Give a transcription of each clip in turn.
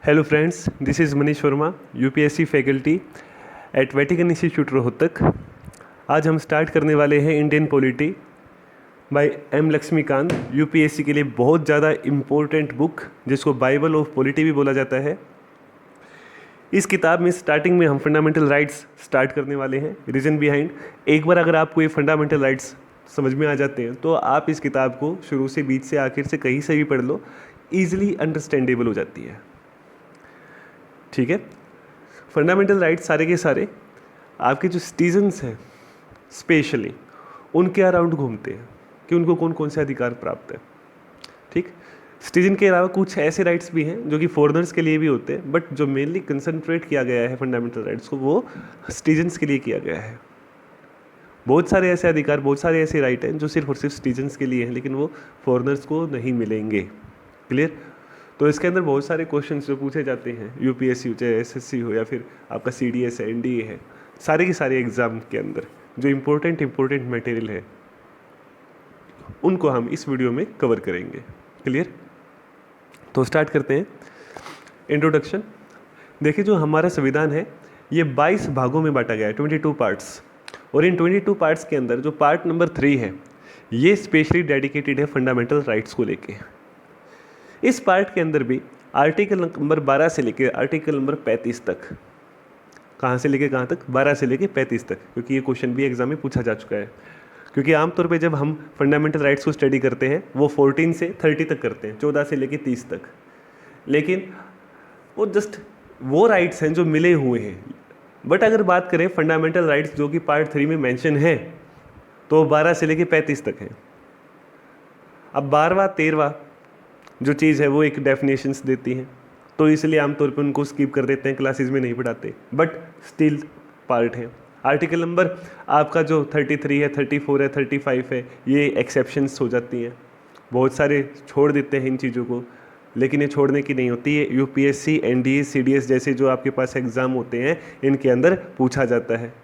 Hello friends, this is Manish Verma, UPSC faculty at Vatican institute Rohtak. आज हम start करने वाले हैं Indian polity by M Laxmikanth. UPSC के लिए बहुत ज़्यादा इम्पोर्टेंट बुक, जिसको बाइबल ऑफ पॉलिटी भी बोला जाता है। इस किताब में स्टार्टिंग में हम फंडामेंटल राइट्स स्टार्ट करने वाले हैं। रीज़न बिहाइंड, एक बार अगर आपको ये फंडामेंटल राइट्स समझ में आ जाते हैं तो आप इस किताब को शुरू से बीच से आखिर से कहीं से भी पढ़ लो, ईजिली अंडरस्टैंडेबल हो जाती है। ठीक है। फंडामेंटल राइट्स सारे के सारे आपके जो सिटीजन्स हैं स्पेशली उनके अराउंड घूमते हैं कि उनको कौन कौन से अधिकार प्राप्त है। ठीक। सिटीजन के अलावा कुछ ऐसे राइट्स भी हैं जो कि फॉरेनर्स के लिए भी होते हैं, बट जो मेनली कंसंट्रेट किया गया है फंडामेंटल राइट्स को, वो सिटीजन्स के लिए किया गया है। बहुत सारे ऐसे अधिकार, बहुत सारे ऐसे राइट हैं जो सिर्फ और सिर्फ सिटीजन्स के लिए हैं, लेकिन वो फॉरेनर्स को नहीं मिलेंगे। क्लियर। तो इसके अंदर बहुत सारे क्वेश्चंस जो पूछे जाते हैं, यूपीएससी हो चाहे एसएससी हो या फिर आपका सीडीएस है, एनडीए है, सारे के सारे एग्जाम के अंदर जो इम्पोर्टेंट मटेरियल है उनको हम इस वीडियो में कवर करेंगे। क्लियर। तो स्टार्ट करते हैं। इंट्रोडक्शन। देखिए, जो हमारा संविधान है ये 22 भागों में बांटा गया है, 22 पार्ट्स। और इन 22 पार्ट्स के अंदर जो पार्ट नंबर 3 है ये स्पेशली डेडिकेटेड है फंडामेंटल राइट्स को लेके। इस पार्ट के अंदर भी आर्टिकल नंबर 12 से लेकर आर्टिकल नंबर 35 तक, कहाँ से लेके कहाँ तक, 12 से लेके 35 तक, क्योंकि ये क्वेश्चन भी एग्जाम में पूछा जा चुका है। क्योंकि आमतौर पे जब हम फंडामेंटल राइट्स को स्टडी करते हैं वो 14 से 30 तक करते हैं, 14 से लेके 30 तक। लेकिन वो जस्ट वो राइट्स हैं जो मिले हुए हैं। बट अगर बात करें फंडामेंटल राइट्स जो कि पार्ट 3 में मेंशन है तो 12 से लेके 35 तक है। अब 12वां 13वां जो चीज़ है वो एक डेफिनेशंस देती हैं, तो इसलिए आमतौर पे उनको स्किप कर देते हैं, क्लासेस में नहीं पढ़ाते, बट स्टिल पार्ट है। आर्टिकल नंबर आपका जो 33 है, 34 है, 35 है, ये एक्सेप्शंस हो जाती हैं। बहुत सारे छोड़ देते हैं इन चीज़ों को, लेकिन ये छोड़ने की नहीं होती है। यूपीएससी, एनडीए, सीडीएस जैसे जो आपके पास एग्ज़ाम होते हैं इनके अंदर पूछा जाता है,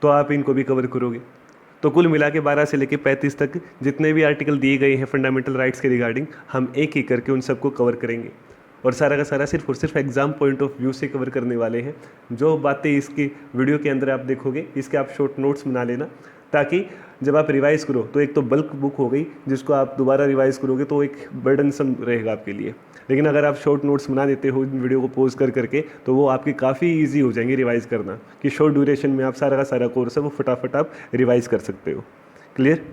तो आप इनको भी कवर करोगे। तो कुल मिला के 12 से लेकर 35 तक जितने भी आर्टिकल दिए गए हैं फंडामेंटल राइट्स के रिगार्डिंग, हम एक एक करके उन सबको कवर करेंगे। और सारा का सारा सिर्फ और सिर्फ एग्जाम पॉइंट ऑफ व्यू से कवर करने वाले हैं। जो बातें इसकी वीडियो के अंदर आप देखोगे इसके आप शॉर्ट नोट्स बना लेना, ताकि जब आप रिवाइज़ करो तो एक तो बल्क बुक हो गई जिसको आप दोबारा रिवाइज़ करोगे तो एक बर्डनसम रहेगा आपके लिए। लेकिन अगर आप शॉर्ट नोट्स बना देते हो इन वीडियो को पॉज कर करके तो वो आपकी काफ़ी इजी हो जाएंगे रिवाइज़ करना, कि शॉर्ट ड्यूरेशन में आप सारा का सारा कोर्स है वो फटाफट आप रिवाइज़ कर सकते हो। क्लियर।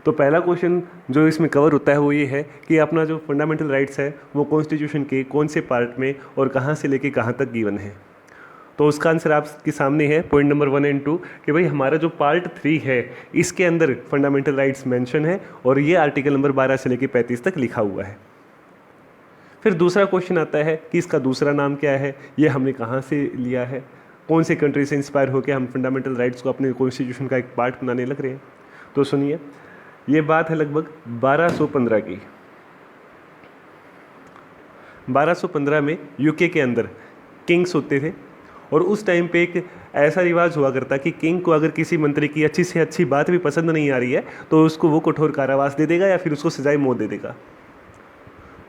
तो पहला क्वेश्चन जो इसमें कवर होता है वो ये है कि अपना जो फंडामेंटल राइट्स है वो कॉन्स्टिट्यूशन के कौन से पार्ट में और कहाँ से लेके कहाँ तक गिवन है। तो उसका आंसर आपके सामने है, पॉइंट नंबर 1 और 2, कि भाई हमारा जो पार्ट 3 है इसके अंदर फंडामेंटल राइट्स मेंशन है और ये आर्टिकल नंबर 12 से लेके 35 तक लिखा हुआ है। फिर दूसरा क्वेश्चन आता है कि इसका दूसरा नाम क्या है, ये हमने कहाँ से लिया है, कौन से कंट्री से इंस्पायर होकर हम फंडामेंटल राइट्स को अपने कॉन्स्टिट्यूशन का एक पार्ट बनाने लग रहे हैं। तो सुनिए, ये बात है लगभग 1215 की। 1215 में यूके के अंदर किंग्स होते थे और उस टाइम पे एक ऐसा रिवाज हुआ करता कि किंग को अगर किसी मंत्री की अच्छी से अच्छी बात भी पसंद नहीं आ रही है तो उसको वो कठोर कारावास दे देगा या फिर उसको सजाए मौत दे देगा।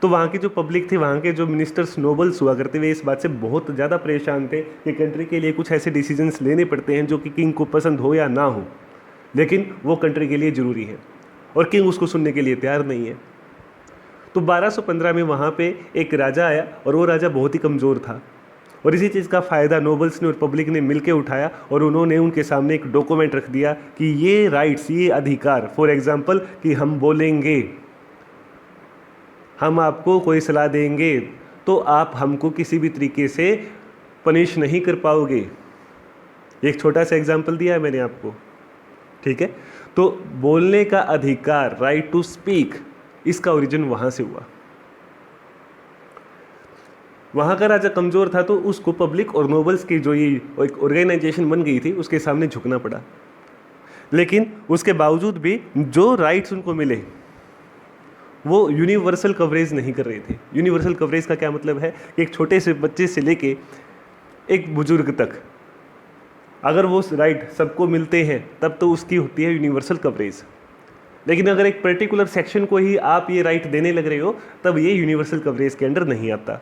तो वहाँ की जो पब्लिक थी, वहाँ के जो मिनिस्टर्स, नोबल्स हुआ करते हुए इस बात से बहुत ज़्यादा परेशान थे कि कंट्री के लिए कुछ ऐसे डिसीजंस लेने पड़ते हैं जो कि किंग को पसंद हो या ना हो, लेकिन वो कंट्री के लिए ज़रूरी है और किंग उसको सुनने के लिए तैयार नहीं है। तो 1215 में वहाँ पे एक राजा आया और वो राजा बहुत ही कमज़ोर था और इसी चीज़ का फ़ायदा नोबल्स ने और पब्लिक ने मिलकर उठाया और उन्होंने उनके सामने एक डॉक्यूमेंट रख दिया कि ये राइट्स, ये अधिकार, फॉर एग्जाम्पल कि हम बोलेंगे, हम आपको कोई सलाह देंगे तो आप हमको किसी भी तरीके से पनिश नहीं कर पाओगे। एक छोटा सा एग्जाम्पल दिया है मैंने आपको। ठीक है। तो बोलने का अधिकार, राइट टू स्पीक, इसका ओरिजिन वहां से हुआ। वहां का राजा कमजोर था तो उसको पब्लिक और नोबल्स की जो ये एक ऑर्गेनाइजेशन बन गई थी उसके सामने झुकना पड़ा। लेकिन उसके बावजूद भी जो राइट्स उनको मिले वो यूनिवर्सल कवरेज नहीं कर रहे थे। यूनिवर्सल कवरेज का क्या मतलब है कि एक छोटे से बच्चे से लेके एक बुजुर्ग तक अगर वो राइट सबको मिलते हैं तब तो उसकी होती है यूनिवर्सल कवरेज। लेकिन अगर एक पर्टिकुलर सेक्शन को ही आप ये राइट देने लग रहे हो तब ये यूनिवर्सल कवरेज के अंडर नहीं आता।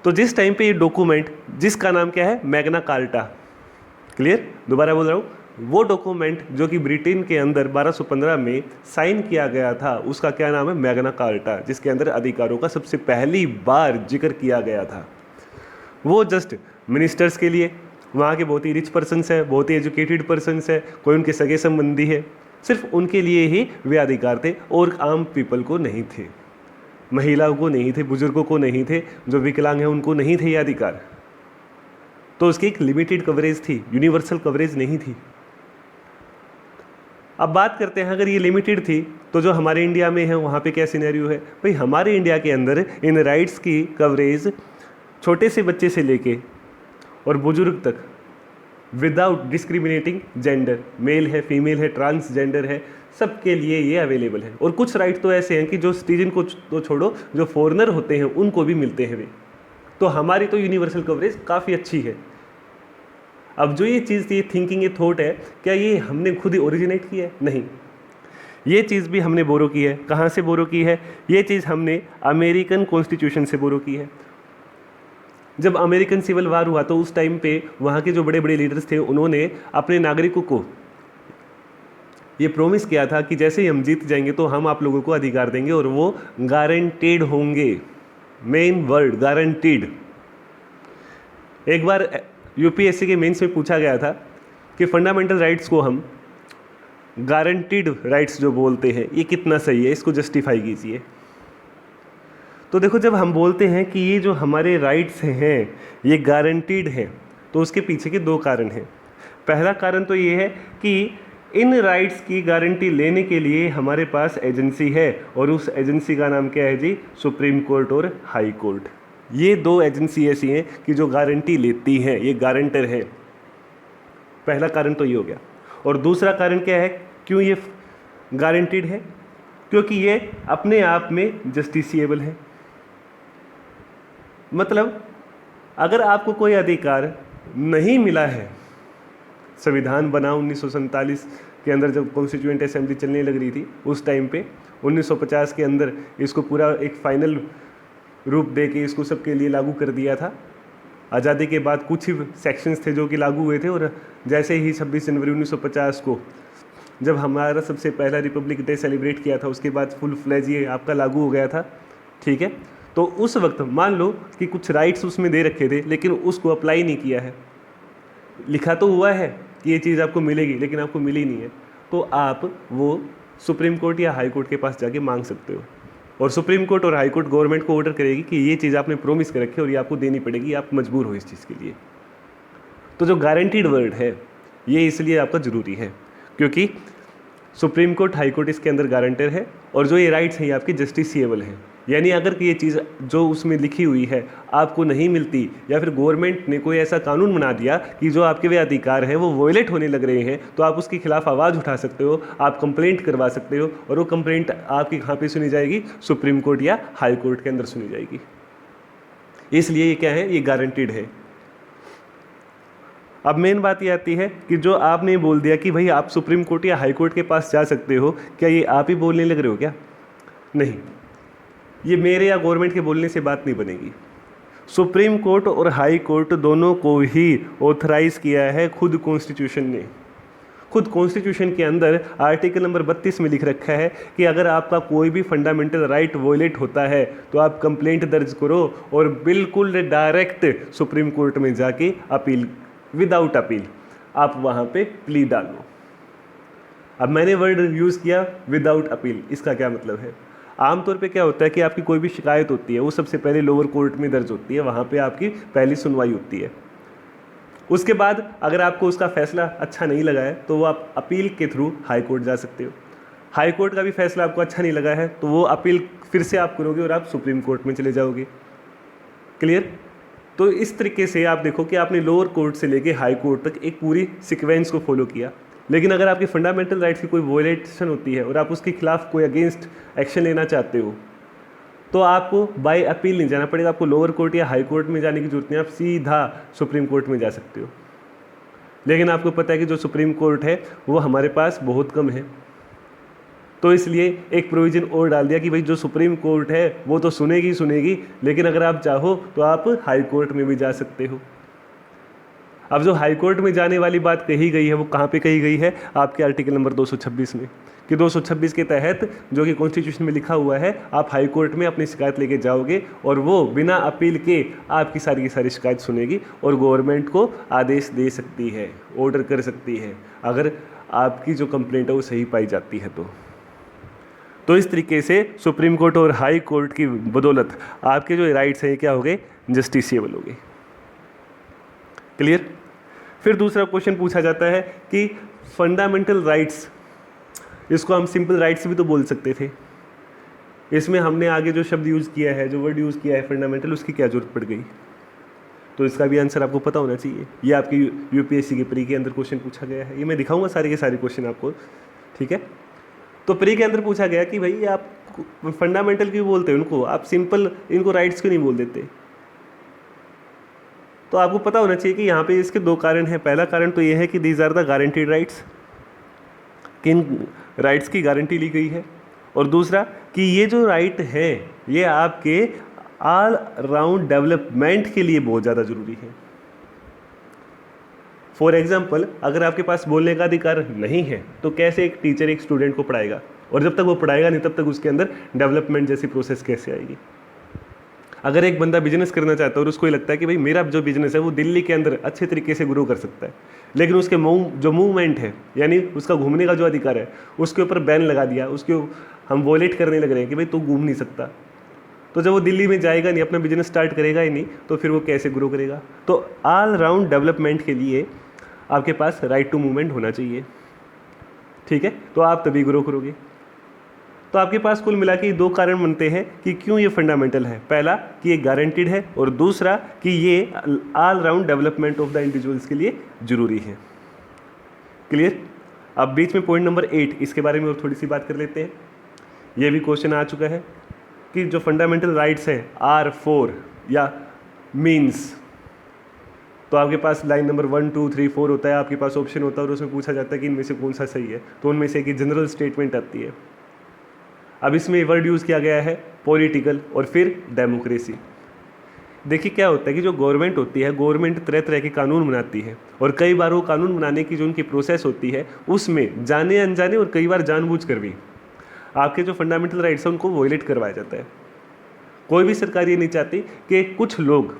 तो जिस टाइम पे ये डॉक्यूमेंट, जिसका नाम क्या है, मैग्ना कार्टा, क्लियर, दोबारा बोल रहा हूँ, वो डॉक्यूमेंट जो कि ब्रिटेन के अंदर 1215 में साइन किया गया था, उसका क्या नाम है, मैग्ना कार्टा, जिसके अंदर अधिकारों का सबसे पहली बार जिक्र किया गया था। वो जस्ट मिनिस्टर्स के लिए, वहाँ के बहुत ही रिच पर्सन्स है, बहुत ही एजुकेटेड पर्सन्स है, कोई उनके सगे संबंधी है, सिर्फ उनके लिए ही वे अधिकार थे और आम पीपल को नहीं थे, महिलाओं को नहीं थे, बुजुर्गों को नहीं थे, जो विकलांग हैं उनको नहीं थे ये अधिकार। तो उसकी एक लिमिटेड कवरेज थी, यूनिवर्सल कवरेज नहीं थी। अब बात करते हैं, अगर ये लिमिटेड थी तो जो हमारे इंडिया में है वहाँ पे क्या सिनेरियो है भाई। हमारे इंडिया के अंदर इन राइट्स की कवरेज छोटे से बच्चे से लेके और बुजुर्ग तक, विदाउट डिस्क्रिमिनेटिंग जेंडर, मेल है, फीमेल है, ट्रांसजेंडर है, सबके लिए ये अवेलेबल है। और कुछ राइट तो ऐसे हैं कि जो सिटीजन को तो छोड़ो, जो फॉरेनर होते हैं उनको भी मिलते हैं वे। तो हमारी तो यूनिवर्सल कवरेज काफ़ी अच्छी है। अब जो ये चीज़ थी, थिंकिंग, ये थॉट है, क्या ये हमने खुद ही ओरिजिनेट किया है? नहीं, ये चीज़ भी हमने बोरो की है। कहाँ से बोरो की है? ये चीज़ हमने अमेरिकन कॉन्स्टिट्यूशन से बोरो की है। जब अमेरिकन सिविल वार हुआ तो उस टाइम पे वहाँ के जो बड़े बड़े लीडर्स थे, उन्होंने अपने नागरिकों को ये प्रॉमिस किया था कि जैसे ही हम जीत जाएंगे तो हम आप लोगों को अधिकार देंगे, और वो गारंटेड होंगे। Main word guaranteed. एक बार यूपीएससी के मेंस में पूछा गया था कि फंडामेंटल राइट्स को हम गारंटीड राइट्स जो बोलते हैं, ये कितना सही है, इसको जस्टिफाई कीजिए। तो देखो, जब हम बोलते हैं कि ये जो हमारे राइट्स हैं ये गारंटीड हैं, तो उसके पीछे के दो कारण हैं। पहला कारण तो ये है कि इन राइट्स की गारंटी लेने के लिए हमारे पास एजेंसी है, और उस एजेंसी का नाम क्या है जी? सुप्रीम कोर्ट और हाई कोर्ट। ये दो एजेंसी ऐसी हैं कि जो गारंटी लेती हैं, ये गारंटर हैं। पहला कारण तो ये हो गया। और दूसरा कारण क्या है, क्यों ये गारंटीड है? क्योंकि ये अपने आप में जस्टिसिएबल है। मतलब अगर आपको कोई अधिकार नहीं मिला है, संविधान बना 1947 के अंदर, जब कॉन्स्टिट्यूएंट असेंबली चलने लग रही थी उस टाइम पे, 1950 के अंदर इसको पूरा एक फाइनल रूप दे के इसको सबके लिए लागू कर दिया था। आज़ादी के बाद कुछ ही सेक्शंस थे जो कि लागू हुए थे, और जैसे ही 26 जनवरी 1950 को जब हमारा सबसे पहला रिपब्लिक डे सेलिब्रेट किया था, उसके बाद फुल फ्लैज ये आपका लागू हो गया था, ठीक है। तो उस वक्त मान लो कि कुछ राइट्स उसमें दे रखे थे, लेकिन उसको अप्लाई नहीं किया है। लिखा तो हुआ है कि ये चीज़ आपको मिलेगी, लेकिन आपको मिली नहीं है, तो आप वो सुप्रीम कोर्ट या हाई कोर्ट के पास जाके मांग सकते हो, और सुप्रीम कोर्ट और हाई कोर्ट गवर्नमेंट को ऑर्डर करेगी कि ये चीज़ आपने प्रॉमिस कर रखी है और ये आपको देनी पड़ेगी, आप मजबूर हो इस चीज़ के लिए। तो जो गारंटीड वर्ड है ये इसलिए आपका ज़रूरी है क्योंकि सुप्रीम कोर्ट, हाई कोर्ट इसके अंदर गारंटर है, और जो ये राइट्स हैं ये आपकी जस्टिसिएबल हैं। यानी अगर ये चीज़ जो उसमें लिखी हुई है आपको नहीं मिलती, या फिर गवर्नमेंट ने कोई ऐसा कानून बना दिया कि जो आपके वे अधिकार हैं वो वॉयलेट होने लग रहे हैं, तो आप उसके खिलाफ आवाज़ उठा सकते हो, आप कंप्लेंट करवा सकते हो, और वो कंप्लेंट आपकी कहाँ पे सुनी जाएगी? सुप्रीम कोर्ट या हाई कोर्ट के अंदर सुनी जाएगी। इसलिए ये क्या है? ये गारंटीड है। अब मेन बात ये आती है कि जो आपने बोल दिया कि भाई आप सुप्रीम कोर्ट या हाई कोर्ट के पास जा सकते हो, क्या ये आप ही बोलने लग रहे हो क्या? नहीं, ये मेरे या गवर्नमेंट के बोलने से बात नहीं बनेगी। सुप्रीम कोर्ट और हाई कोर्ट दोनों को ही ऑथराइज किया है खुद कॉन्स्टिट्यूशन ने। खुद कॉन्स्टिट्यूशन के अंदर आर्टिकल नंबर 32 में लिख रखा है कि अगर आपका कोई भी फंडामेंटल राइट वॉयलेट होता है तो आप कंप्लेंट दर्ज करो, और बिल्कुल डायरेक्ट सुप्रीम कोर्ट में जाके अपील, विदाउट अपील आप वहाँ पे प्ली डालो। अब मैंने वर्ड यूज़ किया विदाउट अपील, इसका क्या मतलब है? आमतौर पे क्या होता है कि आपकी कोई भी शिकायत होती है वो सबसे पहले लोअर कोर्ट में दर्ज होती है, वहाँ पे आपकी पहली सुनवाई होती है। उसके बाद अगर आपको उसका फैसला अच्छा नहीं लगा है तो वो आप अपील के थ्रू हाई कोर्ट जा सकते हो। हाई कोर्ट का भी फैसला आपको अच्छा नहीं लगा है तो वो अपील फिर से आप करोगे और आप सुप्रीम कोर्ट में चले जाओगे। क्लियर? तो इस तरीके से आप देखो कि आपने लोअर कोर्ट से लेके हाई कोर्ट तक एक पूरी सीक्वेंस को फॉलो किया। लेकिन अगर आपकी फंडामेंटल राइट्स की कोई वॉयलेशन होती है और आप उसके खिलाफ कोई अगेंस्ट एक्शन लेना चाहते हो तो आपको बाय अपील नहीं जाना पड़ेगा, आपको लोअर कोर्ट या हाई कोर्ट में जाने की जरूरत नहीं, आप सीधा सुप्रीम कोर्ट में जा सकते हो। लेकिन आपको पता है कि जो सुप्रीम कोर्ट है वो हमारे पास बहुत कम है, तो इसलिए एक प्रोविज़न और डाल दिया कि भाई जो सुप्रीम कोर्ट है वो तो सुनेगी सुनेगी, लेकिन अगर आप चाहो तो आप हाई कोर्ट में भी जा सकते हो। अब जो हाई कोर्ट में जाने वाली बात कही गई है वो कहाँ पे कही गई है? आपके आर्टिकल नंबर 226 में, कि 226 के तहत जो कि कॉन्स्टिट्यूशन में लिखा हुआ है, आप हाई कोर्ट में अपनी शिकायत लेके जाओगे और वो बिना अपील के आपकी सारी की सारी शिकायत सुनेगी और गवर्नमेंट को आदेश दे सकती है, ऑर्डर कर सकती है, अगर आपकी जो कंप्लेंट है वो सही पाई जाती है। तो इस तरीके से सुप्रीम कोर्ट और हाई कोर्ट की बदौलत आपके जो राइट्स हैं क्या हो गए? जस्टिसिएबल हो गए। क्लियर? फिर दूसरा क्वेश्चन पूछा जाता है कि फंडामेंटल राइट्स, इसको हम सिंपल राइट्स भी तो बोल सकते थे, इसमें हमने आगे जो शब्द यूज़ किया है, जो वर्ड यूज़ किया है फंडामेंटल, उसकी क्या जरूरत पड़ गई? तो इसका भी आंसर आपको पता होना चाहिए। ये आपकी यूपीएससी के प्री के अंदर क्वेश्चन पूछा गया है, ये मैं दिखाऊंगा सारे के सारे क्वेश्चन आपको, ठीक है। तो प्री के अंदर पूछा गया कि भाई आप फंडामेंटल क्यों बोलते हैं उनको, आप सिंपल इनको राइट्स क्यों नहीं बोल देते? तो आपको पता होना चाहिए कि यहाँ पे इसके दो कारण हैं। पहला कारण तो ये है कि these are the guaranteed rights, कि इन राइट्स की गारंटी ली गई है, और दूसरा कि ये जो राइट है ये आपके ऑल राउंड डेवलपमेंट के लिए बहुत ज़्यादा ज़रूरी है। फॉर एग्जाम्पल, अगर आपके पास बोलने का अधिकार नहीं है तो कैसे एक टीचर एक स्टूडेंट को पढ़ाएगा, और जब तक वो पढ़ाएगा नहीं तब तक उसके अंदर डेवलपमेंट जैसी प्रोसेस कैसे आएगी? अगर एक बंदा बिजनेस करना चाहता है और उसको ये लगता है कि भाई मेरा जो बिजनेस है वो दिल्ली के अंदर अच्छे तरीके से ग्रो कर सकता है, लेकिन उसके जो मूवमेंट है यानी उसका घूमने का जो अधिकार है उसके ऊपर बैन लगा दिया, उसके हम वॉलेट करने लग रहे हैं कि भाई तू घूम नहीं सकता, तो जब वो दिल्ली में जाएगा नहीं, अपना बिजनेस स्टार्ट करेगा ही नहीं, तो फिर वो कैसे ग्रो करेगा? तो ऑल राउंड डेवलपमेंट के लिए आपके पास राइट टू मूवमेंट होना चाहिए, ठीक है, तो आप तभी ग्रो करोगे। तो आपके पास कुल मिला के दो कारण बनते हैं कि क्यों ये फंडामेंटल है। पहला कि ये गारंटीड है, और दूसरा कि ये all round development of the individuals के लिए जरूरी है। क्लियर? अब बीच में पॉइंट नंबर 8, इसके बारे में और थोड़ी सी बात कर लेते हैं। ये भी क्वेश्चन आ चुका है कि जो फंडामेंटल राइट्स हैं आर फॉर या मीन्स, तो आपके पास लाइन नंबर 1 2 3 4 होता है, आपके पास ऑप्शन होता है और उसमें पूछा जाता है कि इनमें से कौन सा सही है, तो उनमें से एक जनरल स्टेटमेंट आती है। अब इसमें वर्ड यूज़ किया गया है पॉलिटिकल और फिर डेमोक्रेसी। देखिए क्या होता है कि जो गवर्नमेंट होती है, गवर्नमेंट तरह तरह के कानून बनाती है, और कई बार वो कानून बनाने की जो उनकी प्रोसेस होती है उसमें जाने अनजाने और कई बार जानबूझकर भी आपके जो फंडामेंटल राइट्स हैं उनको वॉयलेट करवाया जाता है। कोई भी सरकार ये नहीं चाहती कि कुछ लोग,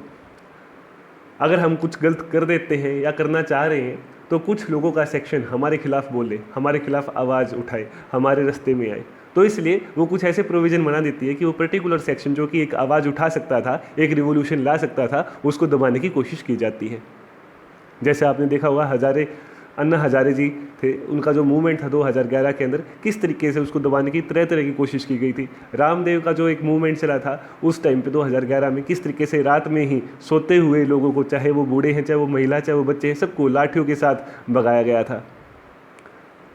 अगर हम कुछ गलत कर देते हैं या करना चाह रहे हैं तो कुछ लोगों का सेक्शन हमारे खिलाफ बोले, हमारे खिलाफ आवाज़ उठाए, हमारे रास्ते में आए, तो इसलिए वो कुछ ऐसे प्रोविज़न बना देती है कि वो पर्टिकुलर सेक्शन जो कि एक आवाज़ उठा सकता था, एक रिवॉल्यूशन ला सकता था, उसको दबाने की कोशिश की जाती है। जैसे आपने देखा होगा अन्ना हजारे जी थे, उनका जो मूवमेंट था 2011 के अंदर, किस तरीके से उसको दबाने की तरह तरह की कोशिश की गई थी। रामदेव का जो एक मूवमेंट चला था उस टाइम पे 2011 में, किस तरीके से रात में ही सोते हुए लोगों को, चाहे वो बूढ़े हैं, चाहे वो महिला, चाहे वो बच्चे हैं, सबको लाठियों के साथ भगाया गया था।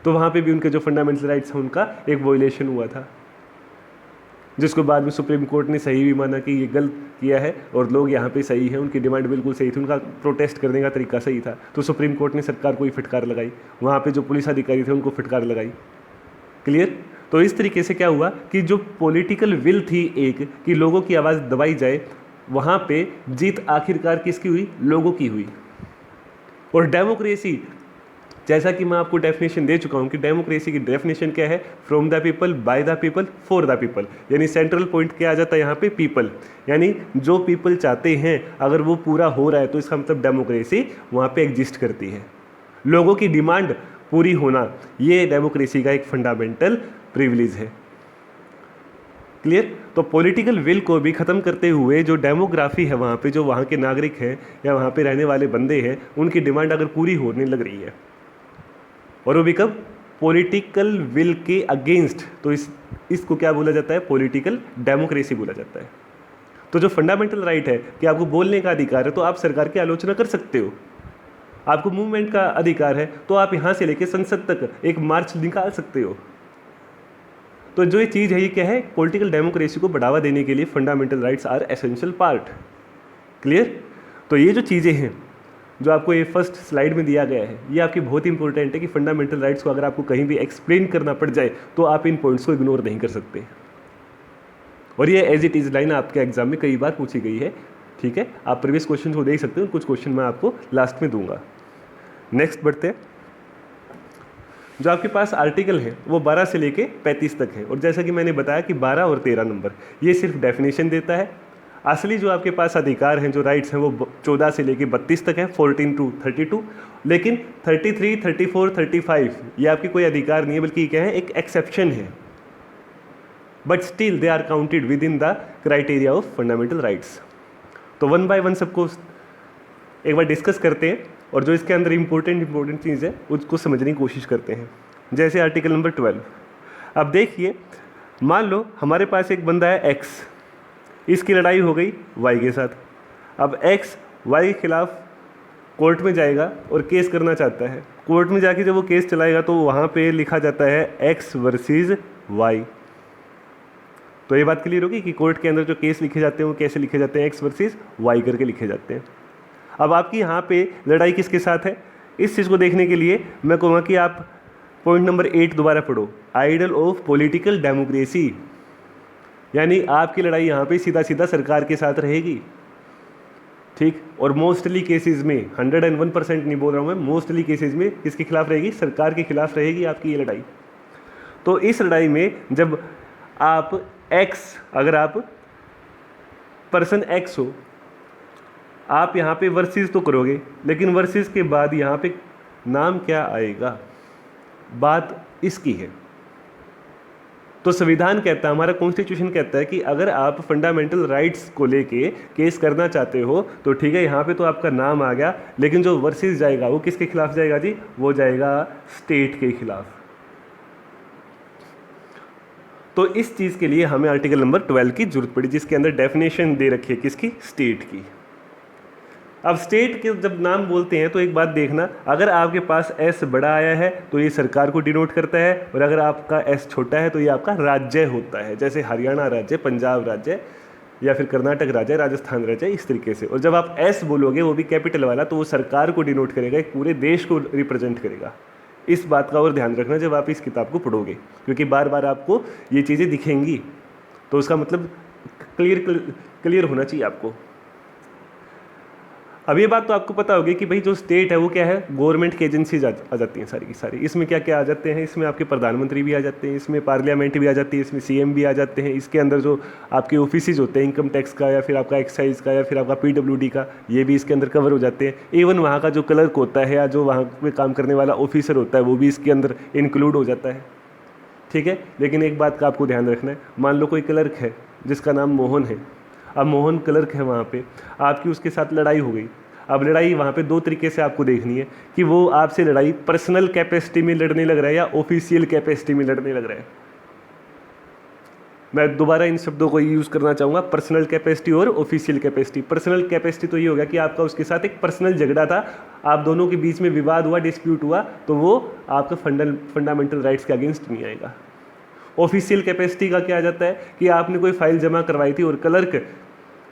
तो वहाँ पे भी उनके जो फंडामेंटल राइट्स हैं उनका एक वॉयलेशन हुआ था, जिसको बाद में सुप्रीम कोर्ट ने सही भी माना कि ये गलत किया है और लोग यहाँ पे सही हैं, उनकी डिमांड बिल्कुल सही थी, उनका प्रोटेस्ट करने का तरीका सही था। तो सुप्रीम कोर्ट ने सरकार को ही फटकार लगाई, वहाँ पे जो पुलिस अधिकारी थे उनको फटकार लगाई। क्लियर? तो इस तरीके से क्या हुआ कि जो पॉलिटिकल विल थी एक कि लोगों की आवाज़ दबाई जाए, वहाँ पे जीत आखिरकार किसकी हुई? लोगों की हुई। और डेमोक्रेसी, जैसा कि मैं आपको डेफिनेशन दे चुका हूं कि डेमोक्रेसी की डेफिनेशन क्या है? From the people, by the people, for the people. यानी सेंट्रल पॉइंट क्या आ जाता है यहाँ पे? पीपल। यानी जो पीपल चाहते हैं अगर वो पूरा हो रहा है तो इसका मतलब डेमोक्रेसी वहाँ पे एग्जिस्ट करती है। लोगों की डिमांड पूरी होना, ये डेमोक्रेसी का एक फंडामेंटल प्रिविलेज है। क्लियर? तो पॉलिटिकल विल को भी ख़त्म करते हुए जो डेमोग्राफी है वहाँ पे, जो वहाँ के नागरिक हैं या वहाँ पे रहने वाले बंदे हैं, उनकी डिमांड अगर पूरी होने लग रही है, और वो भी कब? पॉलिटिकल विल के अगेंस्ट, तो इसको क्या बोला जाता है? पॉलिटिकल डेमोक्रेसी बोला जाता है। तो जो फंडामेंटल राइट है कि आपको बोलने का अधिकार है, तो आप सरकार की आलोचना कर सकते हो। आपको मूवमेंट का अधिकार है तो आप यहाँ से लेकर संसद तक एक मार्च निकाल सकते हो। तो जो ये चीज़ है ये क्या है? पॉलिटिकल डेमोक्रेसी को बढ़ावा देने के लिए fundamental rights are essential part. Clear? तो ये जो चीज़ें हैं जो आपको ये फर्स्ट स्लाइड में दिया गया है, ये आपकी बहुत इंपॉर्टेंट है कि फंडामेंटल राइट्स को अगर आपको कहीं भी एक्सप्लेन करना पड़ जाए तो आप इन पॉइंट्स को इग्नोर नहीं कर सकते। और ये एज इट इज़ लाइन आपके एग्जाम में कई बार पूछी गई है, ठीक है। आप प्रीवियस क्वेश्चन को देख सकते हो, कुछ क्वेश्चन मैं आपको लास्ट में दूंगा। नेक्स्ट बढ़ते हैं। जो आपके पास आर्टिकल है वो 12 से लेके 35 तक है, और जैसा कि मैंने बताया कि 12 और 13 नंबर ये सिर्फ डेफिनेशन देता है। असली जो आपके पास अधिकार हैं, जो राइट्स हैं, वो 14 से लेके 32 तक है, 14 to 32। लेकिन 33, 34, 35 ये आपके कोई अधिकार नहीं है, बल्कि क्या है, एक एक्सेप्शन है। But still they are counted within the criteria of fundamental rights. तो वन बाय वन सबको एक बार डिस्कस करते हैं, और जो इसके अंदर इंपॉर्टेंट चीज़ है उसको समझने की कोशिश करते हैं। जैसे आर्टिकल नंबर 12, अब देखिए, मान लो हमारे पास एक बंदा है एक्स, इसकी लड़ाई हो गई वाई के साथ। अब एक्स वाई के खिलाफ कोर्ट में जाएगा और केस करना चाहता है। कोर्ट में जाके जब वो केस चलाएगा तो वहाँ पे लिखा जाता है एक्स वर्सेस वाई। तो ये बात क्लियर होगी कि कोर्ट के अंदर जो केस लिखे जाते हैं वो कैसे लिखे जाते हैं, एक्स वर्सेस वाई करके लिखे जाते हैं। अब आपकी यहाँ पे लड़ाई किसके साथ है, इस चीज़ को देखने के लिए मैं कहूँगा कि आप पॉइंट नंबर 8 दोबारा पढ़ो, आइडल ऑफ पॉलिटिकल डेमोक्रेसी। यानी आपकी लड़ाई यहाँ पे सीधा सीधा सरकार के साथ रहेगी, ठीक। और मोस्टली केसेस में, 101% नहीं बोल रहा हूँ मैं, मोस्टली केसेस में किसके खिलाफ रहेगी, सरकार के खिलाफ रहेगी आपकी ये लड़ाई। तो इस लड़ाई में जब आप एक्स, अगर आप पर्सन एक्स हो, आप यहाँ पे वर्सेस तो करोगे, लेकिन वर्सेस के बाद यहाँ पे नाम क्या आएगा, बात इसकी है। तो संविधान कहता है, हमारा कॉन्स्टिट्यूशन कहता है कि अगर आप फंडामेंटल राइट्स को लेके केस करना चाहते हो तो ठीक है, यहाँ पे तो आपका नाम आ गया, लेकिन जो वर्सेस जाएगा वो किसके खिलाफ जाएगा जी, वो जाएगा स्टेट के खिलाफ। तो इस चीज़ के लिए हमें आर्टिकल नंबर 12 की जरूरत पड़ी, जिसके अंदर डेफिनेशन दे रखी है किसकी, स्टेट की। अब स्टेट के जब नाम बोलते हैं तो एक बात देखना, अगर आपके पास एस बड़ा आया है तो ये सरकार को डिनोट करता है, और अगर आपका एस छोटा है तो ये आपका राज्य होता है, जैसे हरियाणा राज्य, पंजाब राज्य, या फिर कर्नाटक राज्य, राजस्थान राज्य, इस तरीके से। और जब आप एस बोलोगे वो भी कैपिटल वाला, तो वो सरकार को डिनोट करेगा, एक पूरे देश को रिप्रेजेंट करेगा। इस बात का और ध्यान रखना जब आप इस किताब को पढ़ोगे, क्योंकि बार बार आपको ये चीज़ें दिखेंगी, तो उसका मतलब क्लियर होना चाहिए आपको। अब ये बात तो आपको पता होगी कि भाई जो स्टेट है वो क्या है, गवर्नमेंट की एजेंसीज आ जाती हैं सारी की सारी। इसमें क्या क्या आ जाते हैं, इसमें आपके प्रधानमंत्री भी आ जाते हैं, इसमें पार्लियामेंट भी आ जाती है, इसमें सीएम भी आ जाते हैं। इसके अंदर जो आपके ऑफिसेज होते हैं, इनकम टैक्स का, या फिर आपका एक्साइज का, या फिर आपका पीडब्ल्यूडी का, ये भी इसके अंदर कवर हो जाते हैं। इवन वहाँ का जो क्लर्क होता है या जो वहाँ पे काम करने वाला ऑफिसर होता है वो भी इसके अंदर इंक्लूड हो जाता है, ठीक है। लेकिन एक बात का आपको ध्यान रखना है, मान लो कोई क्लर्क है जिसका नाम मोहन है। अब मोहन क्लर्क है, वहाँ पे आपकी उसके साथ लड़ाई हो गई। अब लड़ाई वहाँ पे दो तरीके से आपको देखनी है कि वो आपसे लड़ाई पर्सनल कैपेसिटी में लड़ने लग रहा है या ऑफिशियल कैपेसिटी में लड़ने लग रहा है। मैं दोबारा इन शब्दों को यूज़ करना चाहूँगा, पर्सनल कैपेसिटी और ऑफिशियल कैपेसिटी। पर्सनल कैपेसिटी तो ये होगा कि आपका उसके साथ एक पर्सनल झगड़ा था, आप दोनों के बीच में विवाद हुआ, डिस्प्यूट हुआ, तो वो आपका फंडामेंटल राइट्स के अगेंस्ट नहीं आएगा। ऑफिशियल कैपेसिटी का क्या आ जाता है कि आपने कोई फाइल जमा करवाई थी और क्लर्क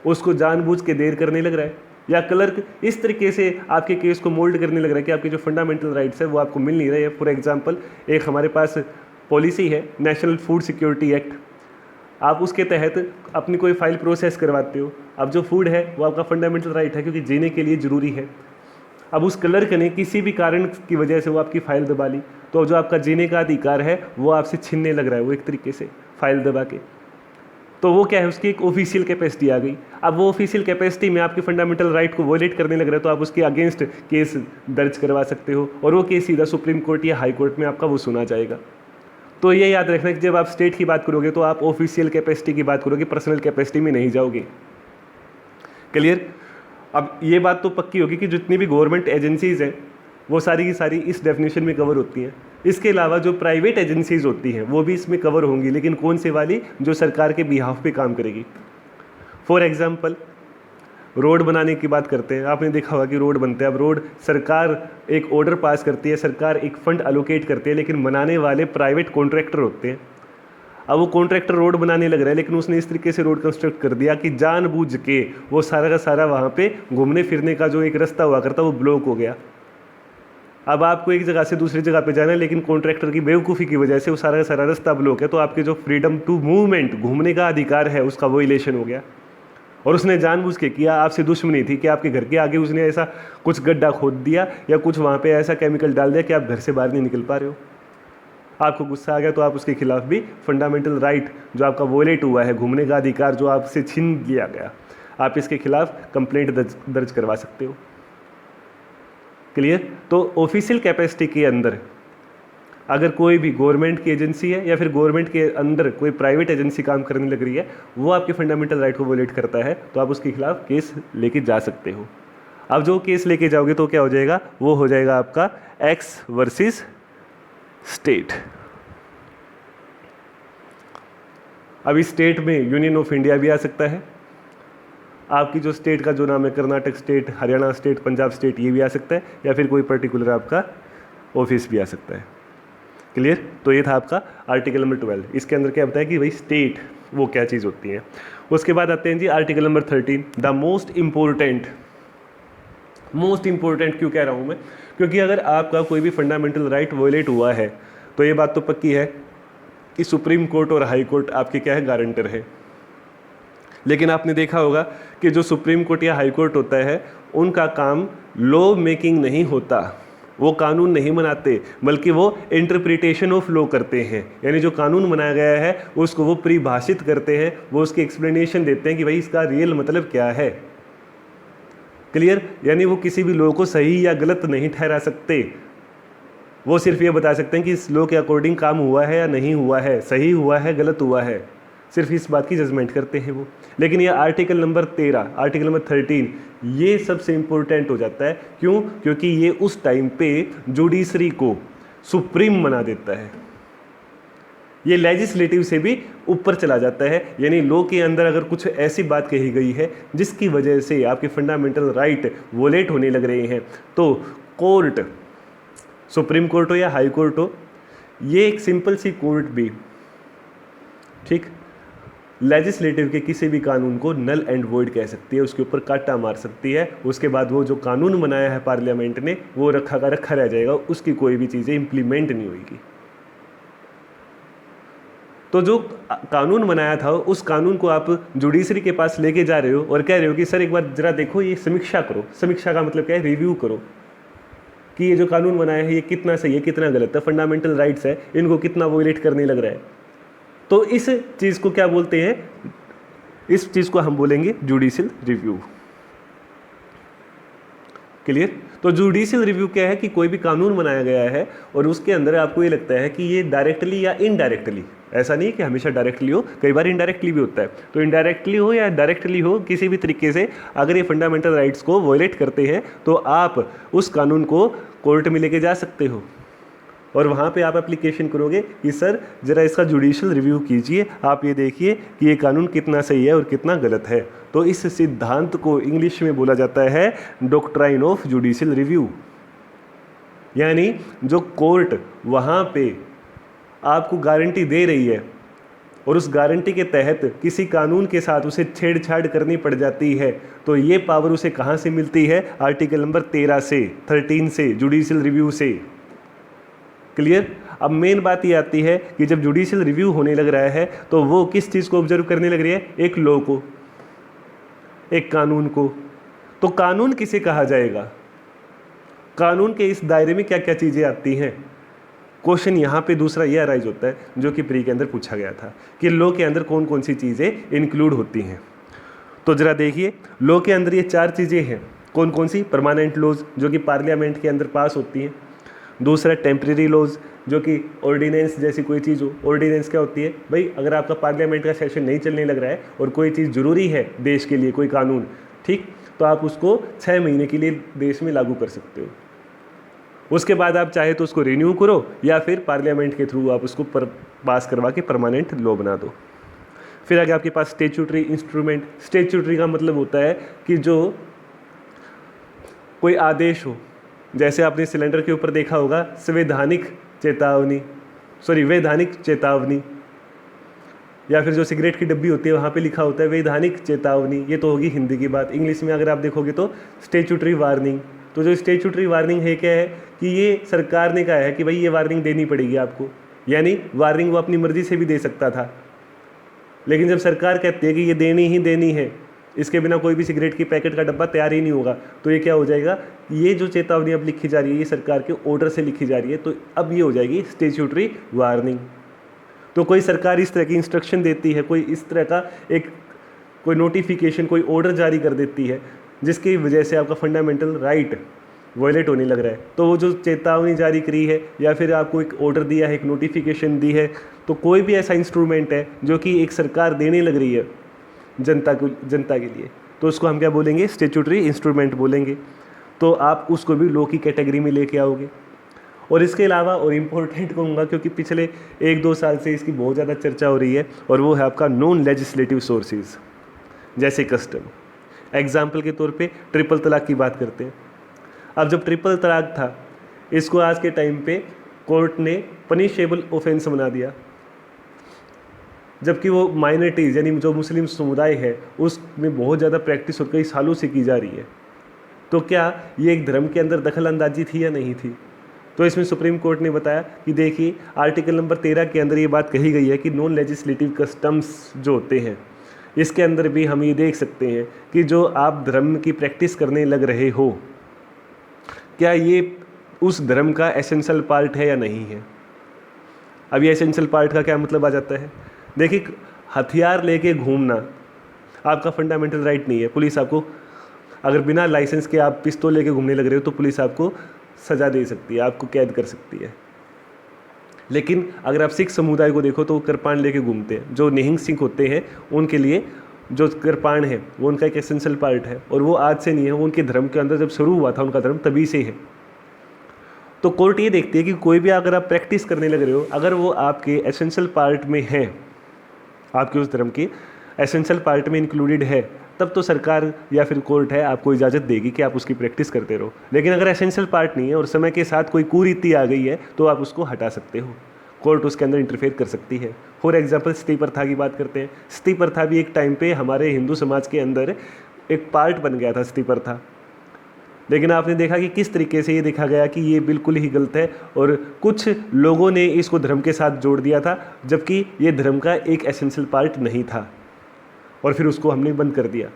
उसको जानबूझ के देर करने लग रहा है, या क्लर्क इस तरीके से आपके केस को मोल्ड करने लग रहा है कि आपके जो फंडामेंटल राइट्स है वो आपको मिल नहीं रहे हैं। फॉर एग्जांपल, एक हमारे पास पॉलिसी है नेशनल फूड सिक्योरिटी एक्ट, आप उसके तहत अपनी कोई फाइल प्रोसेस करवाते हो। अब जो फूड है वो आपका फंडामेंटल राइट है, क्योंकि जीने के लिए ज़रूरी है। अब उस क्लर्क ने किसी भी कारण की वजह से वो आपकी फ़ाइल दबा ली, तो जो आपका जीने का अधिकार है वो आपसे छीनने लग रहा है वो एक तरीके से फाइल दबा के। तो वो क्या है, उसकी एक ऑफिशियल कैपेसिटी आ गई। अब वो ऑफिशियल कैपेसिटी में आपके फंडामेंटल राइट को वॉयलेट करने लग रहा है, तो आप उसके अगेंस्ट केस दर्ज करवा सकते हो, और वो केस सीधा सुप्रीम कोर्ट या हाई कोर्ट में आपका वो सुना जाएगा। तो ये याद रखना कि जब आप स्टेट की बात करोगे तो आप ऑफिशियल कैपेसिटी की बात करोगे, पर्सनल कैपेसिटी में नहीं जाओगे। क्लियर। अब ये बात तो पक्की होगी कि जितनी भी गवर्नमेंट एजेंसीज हैं वो सारी की सारी इस डेफिनेशन में कवर होती हैं। इसके अलावा जो प्राइवेट एजेंसीज होती हैं वो भी इसमें कवर होंगी, लेकिन कौन से वाली, जो सरकार के बिहाफ पे काम करेगी। फॉर एग्जांपल, रोड बनाने की बात करते हैं, आपने देखा होगा कि रोड बनते हैं। अब रोड सरकार एक ऑर्डर पास करती है, सरकार एक फंड अलोकेट करती है, लेकिन बनाने वाले प्राइवेट कॉन्ट्रैक्टर होते हैं। अब वो कॉन्ट्रैक्टर रोड बनाने लग रहा है, लेकिन उसने इस तरीके से रोड कंस्ट्रक्ट कर दिया कि जानबूझ के वो सारा का सारा वहाँ पे घूमने फिरने का जो एक रास्ता हुआ करता वो ब्लॉक हो गया। अब आपको एक जगह से दूसरी जगह पे जाना है, लेकिन कॉन्ट्रैक्टर की बेवकूफ़ी की वजह से वो सारा का सारा रास्ता ब्लॉक है, तो आपके जो फ्रीडम टू मूवमेंट, घूमने का अधिकार है, उसका वोलेशन हो गया। और उसने जानबूझ के किया, आपसे दुश्मनी थी कि आपके घर के आगे उसने ऐसा कुछ गड्ढा खोद दिया या कुछ वहाँ पे ऐसा केमिकल डाल दिया कि आप घर से बाहर नहीं निकल पा रहे हो। आपको गुस्सा आ गया तो आप उसके खिलाफ भी फंडामेंटल राइट जो आपका वोलेट हुआ है, घूमने का अधिकार जो आपसे छीन लिया गया, आप इसके खिलाफ कंप्लेंट दर्ज करवा सकते हो। क्लियर? तो ऑफिशियल कैपेसिटी के अंदर अगर कोई भी गवर्नमेंट की एजेंसी है या फिर गवर्नमेंट के अंदर कोई प्राइवेट एजेंसी काम करने लग रही है, वो आपके फंडामेंटल राइट को वोलेट करता है, तो आप उसके खिलाफ केस लेके जा सकते हो। अब जो केस लेके जाओगे तो क्या हो जाएगा, वो हो जाएगा आपका एक्स वर्सेस स्टेट। अब इस स्टेट में यूनियन ऑफ इंडिया भी आ सकता है, आपकी जो स्टेट का जो नाम है Karnataka state, Haryana state, Punjab state, ये भी आ सकता है, या फिर कोई पर्टिकुलर आपका ऑफिस भी आ सकता है। क्लियर? तो ये था आपका आर्टिकल नंबर 12। इसके अंदर क्या बताया कि भाई स्टेट वो क्या चीज़ होती है। उसके बाद आते हैं जी article number 13, the most important क्यों कह रहा हूँ मैं, क्योंकि अगर आपका कोई भी फंडामेंटल राइट वोलेट हुआ है तो ये बात तो पक्की है कि सुप्रीम कोर्ट और हाई कोर्ट आपके क्या है, गारंटर है। लेकिन आपने देखा होगा कि जो सुप्रीम कोर्ट या हाई कोर्ट होता है उनका काम लॉ मेकिंग नहीं होता, वो कानून नहीं बनाते, बल्कि वो इंटरप्रिटेशन ऑफ लॉ करते हैं। यानी जो कानून बनाया गया है उसको वो परिभाषित करते हैं, वो उसकी एक्सप्लेनेशन देते हैं कि भाई इसका रियल मतलब क्या है। क्लियर? यानी वो किसी भी लॉ को सही या गलत नहीं ठहरा सकते, वो सिर्फ ये बता सकते हैं कि इस लॉ के अकॉर्डिंग काम हुआ है या नहीं हुआ है, सही हुआ है, गलत हुआ है, सिर्फ इस बात की जजमेंट करते हैं वो। लेकिन ये आर्टिकल नंबर 13, आर्टिकल नंबर 13 ये सबसे इम्पोर्टेंट हो जाता है। क्यों? क्योंकि ये उस टाइम पे जुडिशरी को सुप्रीम बना देता है, ये लेजिस्लेटिव से भी ऊपर चला जाता है। यानी लॉ के अंदर अगर कुछ ऐसी बात कही गई है जिसकी वजह से आपके फंडामेंटल राइट वोलेट होने लग रहे हैं, तो कोर्ट, सुप्रीम कोर्ट हो या हाई कोर्ट हो, ये एक सिंपल सी कोर्ट भी, ठीक, लेजिस्लेटिव के किसी भी कानून को नल एंड वॉइड कह सकती है, उसके ऊपर काटा मार सकती है। उसके बाद वो जो कानून बनाया है पार्लियामेंट ने वो रखा का रखा रह जाएगा, उसकी कोई भी चीज़ें इम्प्लीमेंट नहीं होगी। तो जो कानून बनाया था उस कानून को आप जुडिशरी के पास लेके जा रहे हो और कह रहे हो कि सर एक बार जरा देखो, ये समीक्षा करो। समीक्षा का मतलब क्या है, रिव्यू करो कि ये जो कानून बनाया है ये कितना सही है, कितना गलत है, फंडामेंटल राइट्स है, इनको कितना वोलेट करने लग रहा है। तो इस चीज़ को क्या बोलते हैं, इस चीज़ को हम बोलेंगे जुडिशियल रिव्यू। क्लियर? तो जुडिशियल रिव्यू क्या है कि कोई भी कानून बनाया गया है और उसके अंदर आपको ये लगता है कि ये डायरेक्टली या इनडायरेक्टली, ऐसा नहीं कि हमेशा डायरेक्टली हो, कई बार इनडायरेक्टली भी होता है, तो इनडायरेक्टली हो या डायरेक्टली हो, किसी भी तरीके से अगर ये फंडामेंटल राइट्स को वॉयलेट करते हैं तो आप उस कानून को कोर्ट में लेके जा सकते हो और वहाँ पे आप एप्लीकेशन करोगे कि सर ज़रा इसका जुडिशियल रिव्यू कीजिए, आप ये देखिए कि ये कानून कितना सही है और कितना गलत है। तो इस सिद्धांत को इंग्लिश में बोला जाता है डॉक्ट्राइन ऑफ जुडिशियल रिव्यू। यानी जो कोर्ट वहाँ पे आपको गारंटी दे रही है और उस गारंटी के तहत किसी कानून के साथ उसे छेड़छाड़ करनी पड़ जाती है, तो ये पावर उसे कहाँ से मिलती है, आर्टिकल नंबर 13 से, जुडिशियल रिव्यू से। क्लियर? अब मेन बात ये आती है कि जब जुडिशियल रिव्यू होने लग रहा है तो वो किस चीज़ को ऑब्जर्व करने लग रही है, एक लॉ को, एक कानून को। तो कानून किसे कहा जाएगा, कानून के इस दायरे में क्या क्या चीज़ें आती हैं। क्वेश्चन यहाँ पे दूसरा ये अराइज होता है जो कि प्री के अंदर पूछा गया था कि लॉ के अंदर कौन कौन सी चीज़ें इंक्लूड होती हैं। तो जरा देखिए, लॉ के अंदर ये 4 चीज़ें हैं। कौन कौन सी? परमानेंट लॉज जो कि पार्लियामेंट के अंदर पास होती हैं। दूसरा टेम्परेरी लॉज जो कि ऑर्डिनेंस जैसी कोई चीज़ हो। ऑर्डिनेंस क्या होती है भाई, अगर आपका पार्लियामेंट का सेशन नहीं चलने लग रहा है और कोई चीज़ ज़रूरी है देश के लिए, कोई कानून, ठीक, तो आप उसको 6 महीने के लिए देश में लागू कर सकते हो। उसके बाद आप चाहे तो उसको रिन्यू करो या फिर पार्लियामेंट के थ्रू आप उसको पास करवा के परमानेंट लॉ बना दो। फिर आगे आपके पास स्टेचुटरी इंस्ट्रूमेंट। स्टेचुटरी का मतलब होता है कि जो कोई आदेश हो, जैसे आपने सिलेंडर के ऊपर देखा होगा वैधानिक चेतावनी, या फिर जो सिगरेट की डब्बी होती है वहाँ पे लिखा होता है वैधानिक चेतावनी, ये तो होगी हिंदी की बात। इंग्लिश में अगर आप देखोगे तो स्टेचुटरी वार्निंग। तो जो स्टेचुटरी वार्निंग है क्या है कि ये सरकार ने कहा है कि भाई ये वार्निंग देनी पड़ेगी आपको, यानी वार्निंग वो अपनी मर्जी से भी दे सकता था, लेकिन जब सरकार कहती है कि ये देनी ही देनी है, इसके बिना कोई भी सिगरेट की पैकेट का डब्बा तैयार ही नहीं होगा, तो ये क्या हो जाएगा, ये जो चेतावनी अब लिखी जा रही है ये सरकार के ऑर्डर से लिखी जा रही है, तो अब ये हो जाएगी स्टेचुटरी वार्निंग। तो कोई सरकार इस तरह की इंस्ट्रक्शन देती है, कोई इस तरह का कोई नोटिफिकेशन, कोई ऑर्डर जारी कर देती है जिसकी वजह से आपका फंडामेंटल राइट वायलेट होने लग रहा है, तो वो जो चेतावनी जारी करी है या फिर आपको एक ऑर्डर दिया है, एक नोटिफिकेशन दी है, तो कोई भी ऐसा इंस्ट्रूमेंट है जो कि एक सरकार देने लग रही है जनता के लिए, तो उसको हम क्या बोलेंगे, स्टेचुटरी इंस्ट्रूमेंट बोलेंगे। तो आप उसको भी लॉ की कैटेगरी में लेके आओगे। और इसके अलावा और इम्पोर्टेंट कहूँगा, क्योंकि पिछले 1-2 साल से इसकी बहुत ज़्यादा चर्चा हो रही है, और वो है आपका नॉन लेजिस्लेटिव सोर्सेज, जैसे कस्टम। एग्जाम्पल के तौर पे ट्रिपल तलाक की बात करते हैं। अब जब ट्रिपल तलाक था, इसको आज के टाइम पे कोर्ट ने पनिशेबल ऑफेंस बना दिया, जबकि वो माइनॉरिटीज़ यानी जो मुस्लिम समुदाय है उसमें बहुत ज़्यादा प्रैक्टिस और कई सालों से की जा रही है। तो क्या ये एक धर्म के अंदर दखल अंदाजी थी या नहीं थी? तो इसमें सुप्रीम कोर्ट ने बताया कि देखिए आर्टिकल नंबर 13 के अंदर ये बात कही गई है कि नॉन लेजिस्लेटिव कस्टम्स जो होते हैं, इसके अंदर भी हम ये देख सकते हैं कि जो आप धर्म की प्रैक्टिस करने लग रहे हो, क्या ये उस धर्म का एसेंशियल पार्ट है या नहीं है। अब ये एसेंशियल पार्ट का क्या मतलब आ जाता है, देखिए हथियार लेके घूमना आपका फंडामेंटल राइट नहीं है। पुलिस आपको अगर बिना लाइसेंस के आप पिस्तौल लेके घूमने लग रहे हो तो पुलिस आपको सज़ा दे सकती है, आपको कैद कर सकती है। लेकिन अगर आप सिख समुदाय को देखो तो वो कृपाण लेके घूमते हैं। जो निहंग सिख होते हैं उनके लिए जो कृपाण है वो उनका एक एसेंशियल पार्ट है, और वो आज से नहीं है, वो उनके धर्म के अंदर जब शुरू हुआ था उनका धर्म तभी से है। तो कोर्ट ये देखती है कि कोई भी अगर आप प्रैक्टिस करने लग रहे हो, अगर वो आपके एसेंशियल पार्ट में है, आपके उस धर्म के एसेंशियल पार्ट में इंक्लूडेड है, तब तो सरकार या फिर कोर्ट है आपको इजाज़त देगी कि आप उसकी प्रैक्टिस करते रहो। लेकिन अगर एसेंशियल पार्ट नहीं है और समय के साथ कोई कुरीति आ गई है तो आप उसको हटा सकते हो, कोर्ट उसके अंदर इंटरफेयर कर सकती है। फॉर एग्जांपल सती प्रथा की बात करते हैं। सती प्रथा भी एक टाइम पे हमारे हिंदू समाज के अंदर एक पार्ट बन गया था सती प्रथा, लेकिन आपने देखा कि किस तरीके से ये देखा गया कि ये बिल्कुल ही गलत है, और कुछ लोगों ने इसको धर्म के साथ जोड़ दिया था, जबकि ये धर्म का एक एसेंशियल पार्ट नहीं था, और फिर उसको हमने बंद कर दिया।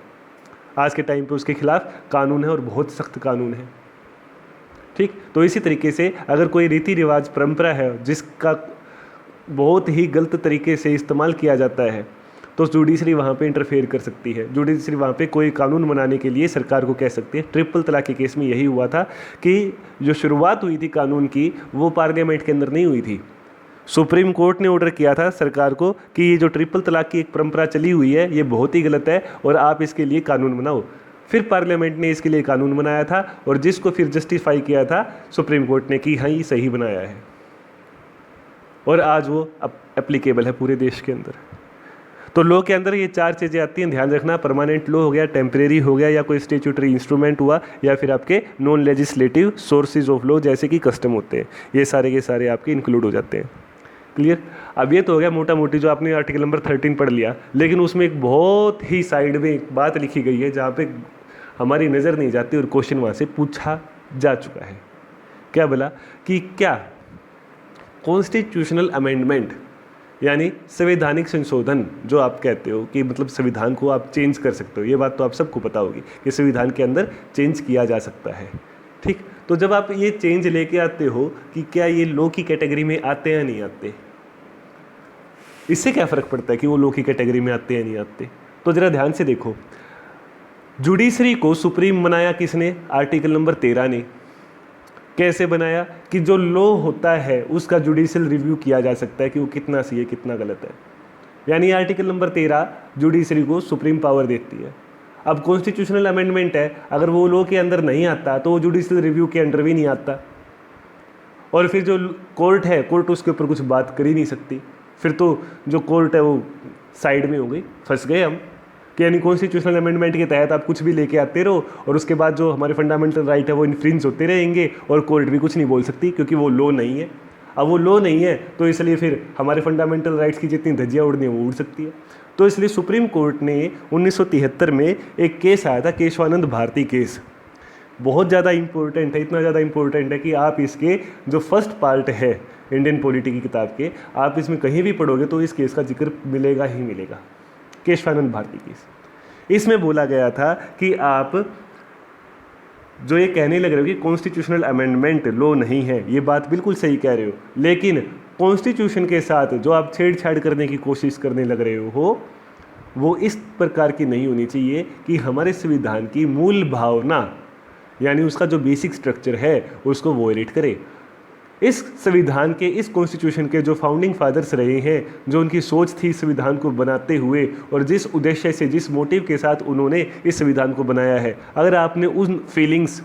आज के टाइम पे उसके खिलाफ कानून है और बहुत सख्त कानून है। ठीक, तो इसी तरीके से अगर कोई रीति रिवाज परंपरा है जिसका बहुत ही गलत तरीके से इस्तेमाल किया जाता है, तो जुडिशरी वहाँ पे इंटरफेयर कर सकती है। जुडिशरी वहाँ पे कोई कानून बनाने के लिए सरकार को कह सकती है। ट्रिपल तलाक के केस में यही हुआ था कि जो शुरुआत हुई थी कानून की वो पार्लियामेंट के अंदर नहीं हुई थी। सुप्रीम कोर्ट ने ऑर्डर किया था सरकार को कि ये जो ट्रिपल तलाक की एक परंपरा चली हुई है ये बहुत ही गलत है और आप इसके लिए कानून बनाओ। फिर पार्लियामेंट ने इसके लिए कानून बनाया था, और जिसको फिर जस्टिफाई किया था सुप्रीम कोर्ट ने कि हाँ ये सही बनाया है, और आज वो अब एप्लीकेबल है पूरे देश के अंदर। तो लॉ के अंदर ये 4 चीज़ें आती हैं, ध्यान रखना। परमानेंट लॉ हो गया, टेम्परेरी हो गया, या कोई स्टेचुटरी इंस्ट्रूमेंट हुआ, या फिर आपके non legislative sources of law जैसे कि कस्टम होते हैं, ये सारे के सारे आपके इंक्लूड हो जाते हैं। क्लियर? अब ये तो हो गया मोटा मोटी जो आपने आर्टिकल नंबर 13 पढ़ लिया, लेकिन उसमें एक बहुत ही साइड में एक बात लिखी गई है जहाँ पे हमारी नज़र नहीं जाती और क्वेश्चन वहाँ से पूछा जा चुका है। क्या बोला कि क्या कॉन्स्टिट्यूशनल अमेंडमेंट यानी संवैधानिक संशोधन जो आप कहते हो कि मतलब संविधान को आप चेंज कर सकते हो, ये बात तो आप सबको पता होगी कि संविधान के अंदर चेंज किया जा सकता है। ठीक, तो जब आप ये चेंज लेके आते हो कि क्या ये लॉ की कैटेगरी में आते हैं या नहीं आते, इससे क्या फ़र्क पड़ता है कि वो लॉ की कैटेगरी में आते हैं या नहीं आते? तो ज़रा ध्यान से देखो, जुडिशरी को सुप्रीम बनाया किसने? आर्टिकल नंबर 13 ने। कैसे बनाया कि जो लॉ होता है उसका जुडिशियल रिव्यू किया जा सकता है कि वो कितना सही है कितना गलत है, यानी आर्टिकल नंबर 13 जुडिशरी को सुप्रीम पावर देती है। अब कॉन्स्टिट्यूशनल अमेंडमेंट है, अगर वो लॉ के अंदर नहीं आता तो वो जुडिशियल रिव्यू के अंडर भी नहीं आता, और फिर जो कोर्ट है, कोर्ट उसके ऊपर कुछ बात कर ही नहीं सकती। फिर तो जो कोर्ट है वो साइड में हो गई, फंस गए हम कि यानी कॉन्स्टिट्यूशनल अमेंडमेंट के तहत आप कुछ भी लेके आते रहो और उसके बाद जो हमारे फंडामेंटल राइट है वो इन्फ्रिंज होते रहेंगे और कोर्ट भी कुछ नहीं बोल सकती क्योंकि वो लॉ नहीं है। अब वो लॉ नहीं है तो इसलिए फिर हमारे फंडामेंटल राइट्स की जितनी धज्जियाँ उड़नी है वो उड़ सकती है। तो इसलिए सुप्रीम कोर्ट ने 1973 में एक केस आया था, केशवानंद भारती केस। बहुत ज़्यादा इंपॉर्टेंट है, इतना ज़्यादा इंपॉर्टेंट है कि आप इसके जो फर्स्ट पार्ट है इंडियन पॉलिटी की किताब के, आप इसमें कहीं भी पढ़ोगे तो इस केस का जिक्र मिलेगा ही मिलेगा। केशवानंद भारती केस, इसमें बोला गया था कि आप जो ये कहने लग रहे हो कि कॉन्स्टिट्यूशनल अमेंडमेंट लॉ नहीं है, ये बात बिल्कुल सही कह रहे हो, लेकिन कॉन्स्टिट्यूशन के साथ जो आप छेड़छाड़ करने की कोशिश करने लग रहे हो वो इस प्रकार की नहीं होनी चाहिए कि हमारे संविधान की मूल भावना यानी उसका जो बेसिक स्ट्रक्चर है उसको वॉयलेट करे। इस संविधान के, इस कॉन्स्टिट्यूशन के जो फाउंडिंग फादर्स रहे हैं, जो उनकी सोच थी संविधान को बनाते हुए और जिस उद्देश्य से, जिस मोटिव के साथ उन्होंने इस संविधान को बनाया है, अगर आपने उन फीलिंग्स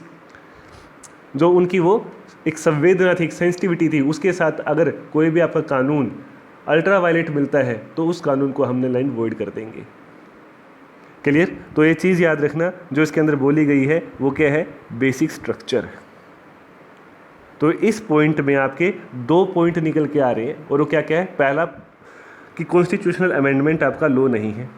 जो उनकी वो एक संवेदना थी, एक सेंसिटिविटी थी, उसके साथ अगर कोई भी आपका कानून अल्ट्रा वायलेट मिलता है तो उस कानून को हमने लाइन वॉइड कर देंगे। क्लियर? तो ये चीज़ याद रखना, जो इसके अंदर बोली गई है वो क्या है, बेसिक स्ट्रक्चर। तो इस पॉइंट में आपके 2 पॉइंट निकल के आ रहे हैं, और वो क्या क्या है, पहला कि कॉन्स्टिट्यूशनल अमेंडमेंट आपका लॉ नहीं है,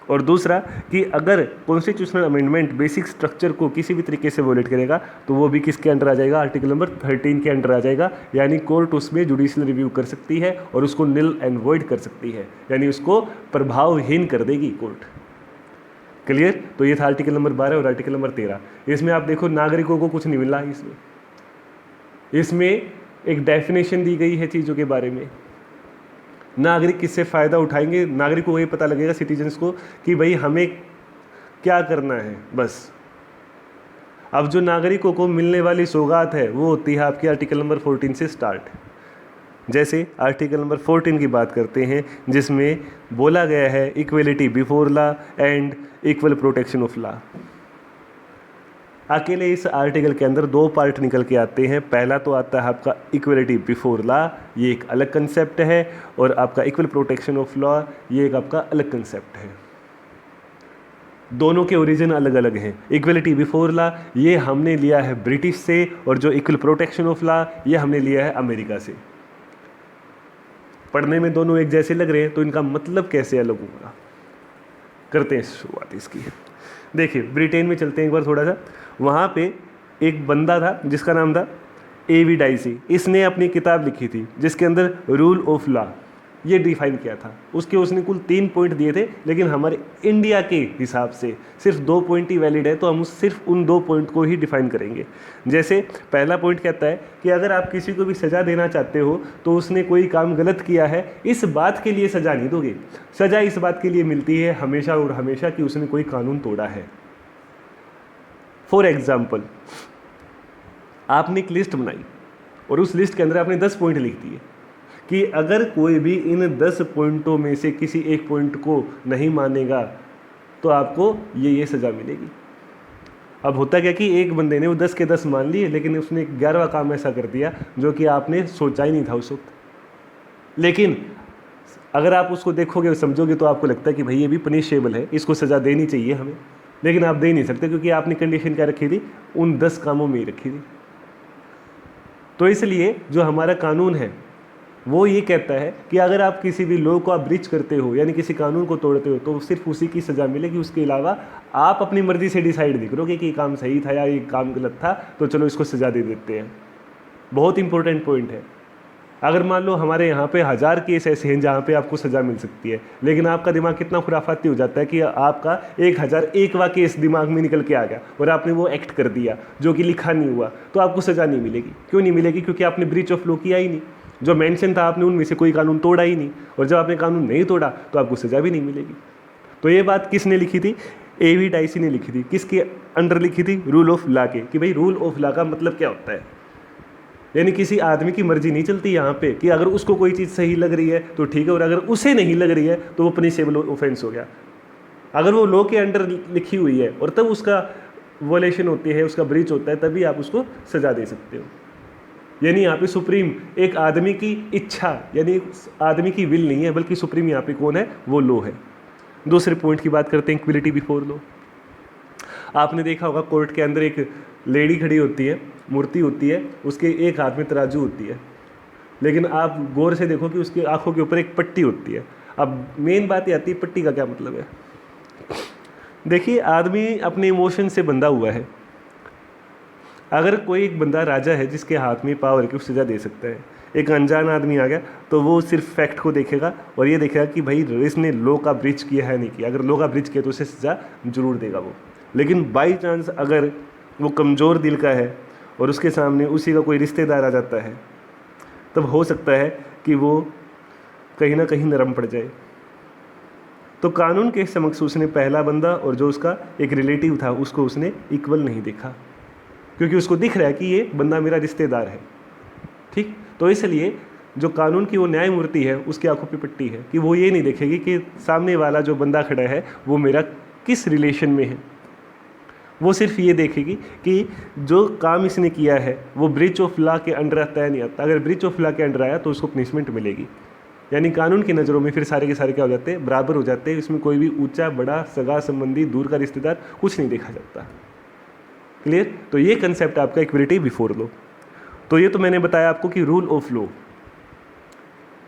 और दूसरा कि अगर कॉन्स्टिट्यूशनल अमेंडमेंट बेसिक स्ट्रक्चर को किसी भी तरीके से वॉयलेट करेगा तो वो भी किसके अंडर आ जाएगा, आर्टिकल नंबर 13 के अंडर आ जाएगा। यानी कोर्ट उसमें जुडिशियल रिव्यू कर सकती है और उसको निल एंड वॉइड कर सकती है, यानी उसको प्रभावहीन कर देगी कोर्ट। क्लियर? तो ये था आर्टिकल नंबर 12 और आर्टिकल नंबर 13। इसमें आप देखो नागरिकों को कुछ नहीं मिला, इसमें एक डेफिनेशन दी गई है चीज़ों के बारे में। नागरिक किससे फ़ायदा उठाएंगे, नागरिकों को ये पता लगेगा, सिटीजन्स को, कि भाई हमें क्या करना है बस। अब जो नागरिकों को मिलने वाली सौगात है वो होती है आपकी आर्टिकल नंबर 14 से स्टार्ट। जैसे आर्टिकल नंबर 14 की बात करते हैं, जिसमें बोला गया है equality before law and equal protection of law. अकेले इस आर्टिकल के अंदर 2 पार्ट निकल के आते हैं। पहला तो आता है आपका इक्वलिटी बिफोर लॉ, ये एक अलग कंसेप्ट है, और आपका इक्वल प्रोटेक्शन ऑफ लॉ ये एक आपका अलग कंसेप्ट है। दोनों के ओरिजिन अलग अलग हैं। इक्वलिटी बिफोर लॉ ये हमने लिया है ब्रिटिश से, और जो इक्वल प्रोटेक्शन ऑफ लॉ ये हमने लिया है अमेरिका से। पढ़ने में दोनों एक जैसे लग रहे हैं, तो इनका मतलब कैसे अलग होगा, करते हैं शुरुआत इसकी। देखिए ब्रिटेन में चलते हैं एक बार थोड़ा सा। वहाँ पे एक बंदा था जिसका नाम था A.V. डाइसी। इसने अपनी किताब लिखी थी जिसके अंदर रूल ऑफ लॉ ये डिफाइन किया था। उसने कुल 3 पॉइंट दिए थे, लेकिन हमारे इंडिया के हिसाब से सिर्फ 2 पॉइंट ही वैलिड है, तो हम सिर्फ उन 2 पॉइंट को ही डिफाइन करेंगे। जैसे पहला पॉइंट कहता है कि अगर आप किसी को भी सज़ा देना चाहते हो तो उसने कोई काम गलत किया है, इस बात के लिए सज़ा नहीं दोगे। सज़ा इस बात के लिए मिलती है हमेशा और हमेशा कि उसने कोई कानून तोड़ा है। फॉर एग्जाम्पल, आपने एक लिस्ट बनाई और उस लिस्ट के अंदर आपने 10 पॉइंट लिख दिए कि अगर कोई भी इन 10 पॉइंटों में से किसी एक पॉइंट को नहीं मानेगा तो आपको ये सज़ा मिलेगी। अब होता क्या कि एक बंदे ने वो 10 के 10 मान लिए, लेकिन उसने 11वां काम ऐसा कर दिया जो कि आपने सोचा ही नहीं था उस वक्त। लेकिन अगर आप उसको देखोगे और समझोगे तो आपको लगता है कि भाई ये भी पनिशेबल है, इसको सज़ा देनी चाहिए हमें, लेकिन आप दे नहीं सकते क्योंकि आपने कंडीशन क्या रखी थी, उन 10 कामों में ही रखी थी। तो इसलिए जो हमारा कानून है वो ये कहता है कि अगर आप किसी भी लॉ को आप ब्रीच करते हो, यानी किसी कानून को तोड़ते हो, तो सिर्फ उसी की सज़ा मिलेगी। उसके अलावा आप अपनी मर्जी से डिसाइड नहीं करोगे कि ये काम सही था या ये काम गलत था, तो चलो इसको सज़ा दे देते हैं। बहुत इंपॉर्टेंट पॉइंट है। अगर मान लो हमारे यहाँ पे 1000 केस ऐसे हैं जहाँ पे आपको सज़ा मिल सकती है, लेकिन आपका दिमाग कितना खुराफाती हो जाता है कि आपका 1001वां केस दिमाग में निकल के आ गया और आपने वो एक्ट कर दिया जो कि लिखा नहीं हुआ, तो आपको सज़ा नहीं मिलेगी। क्यों नहीं मिलेगी? क्योंकि आपने ब्रीच ऑफ लॉ किया ही नहीं। जो मेंशन था आपने उनमें से कोई कानून तोड़ा ही नहीं, और जब आपने कानून नहीं तोड़ा तो आपको सज़ा भी नहीं मिलेगी। तो ये बात किसने लिखी थी? A.V. डाइसी ने लिखी थी। किसके अंडर लिखी थी? रूल ऑफ लॉ के, कि भाई रूल ऑफ लॉ का मतलब क्या होता है। यानी किसी आदमी की मर्जी नहीं चलती यहाँ पे कि अगर उसको कोई चीज़ सही लग रही है तो ठीक है, और अगर उसे नहीं लग रही है तो वो पनिशेबल ऑफेंस हो गया। अगर वो लॉ के अंडर लिखी हुई है और तब उसका वॉयलेशन होती है, उसका ब्रीच होता है, तभी आप उसको सज़ा दे सकते हो। यानी यहाँ पे सुप्रीम एक आदमी की इच्छा, यानी आदमी की विल नहीं है, बल्कि सुप्रीम यहाँ पे कौन है? वो लॉ है। दूसरे पॉइंट की बात करते हैं, इक्वलिटी बिफोर लॉ। आपने देखा होगा कोर्ट के अंदर एक लेडी खड़ी होती है, मूर्ति होती है, उसके एक हाथ में तराजू होती है। लेकिन आप गौर से देखो कि उसकी आंखों के ऊपर एक पट्टी होती है। अब मेन बात ये आती है पट्टी का क्या मतलब है। देखिए, आदमी अपने इमोशन से बंधा हुआ है। अगर कोई एक बंदा राजा है जिसके हाथ में पावर है कि वो सजा दे सकता है, एक अनजान आदमी आ गया तो वो सिर्फ फैक्ट को देखेगा और ये देखेगा कि भाई इसने लॉ का ब्रीच किया है नहीं किया। अगर लॉ का ब्रीच किया तो उसे सजा जरूर देगा वो। लेकिन बाई चांस अगर वो कमज़ोर दिल का है और उसके सामने उसी का कोई रिश्तेदार आ जाता है, तब हो सकता है कि वो कहीं ना कहीं नरम पड़ जाए। तो कानून के समक्ष उसने पहला बंदा और जो उसका एक रिलेटिव था उसको उसने इक्वल नहीं देखा, क्योंकि उसको दिख रहा है कि ये बंदा मेरा रिश्तेदार है। ठीक, तो इसलिए जो कानून की वो न्यायमूर्ति है उसकी आंखों पे पट्टी है कि वो ये नहीं देखेगी कि सामने वाला जो बंदा खड़ा है वो मेरा किस रिलेशन में है। वो सिर्फ ये देखेगी कि जो काम इसने किया है वो ब्रीच ऑफ लॉ के अंडर आता है नहीं आता। अगर ब्रीच ऑफ लॉ के अंडर आया तो उसको पनिशमेंट मिलेगी। यानी कानून की नज़रों में फिर सारे के सारे क्या हो जाते हैं, बराबर हो जाते हैं। इसमें कोई भी ऊंचा बड़ा सगा संबंधी दूर का रिश्तेदार कुछ नहीं देखा जाता। क्लियर। तो ये कंसेप्ट आपका इक्वलिटी बिफोर लॉ। तो ये तो मैंने बताया आपको कि रूल ऑफ लॉ,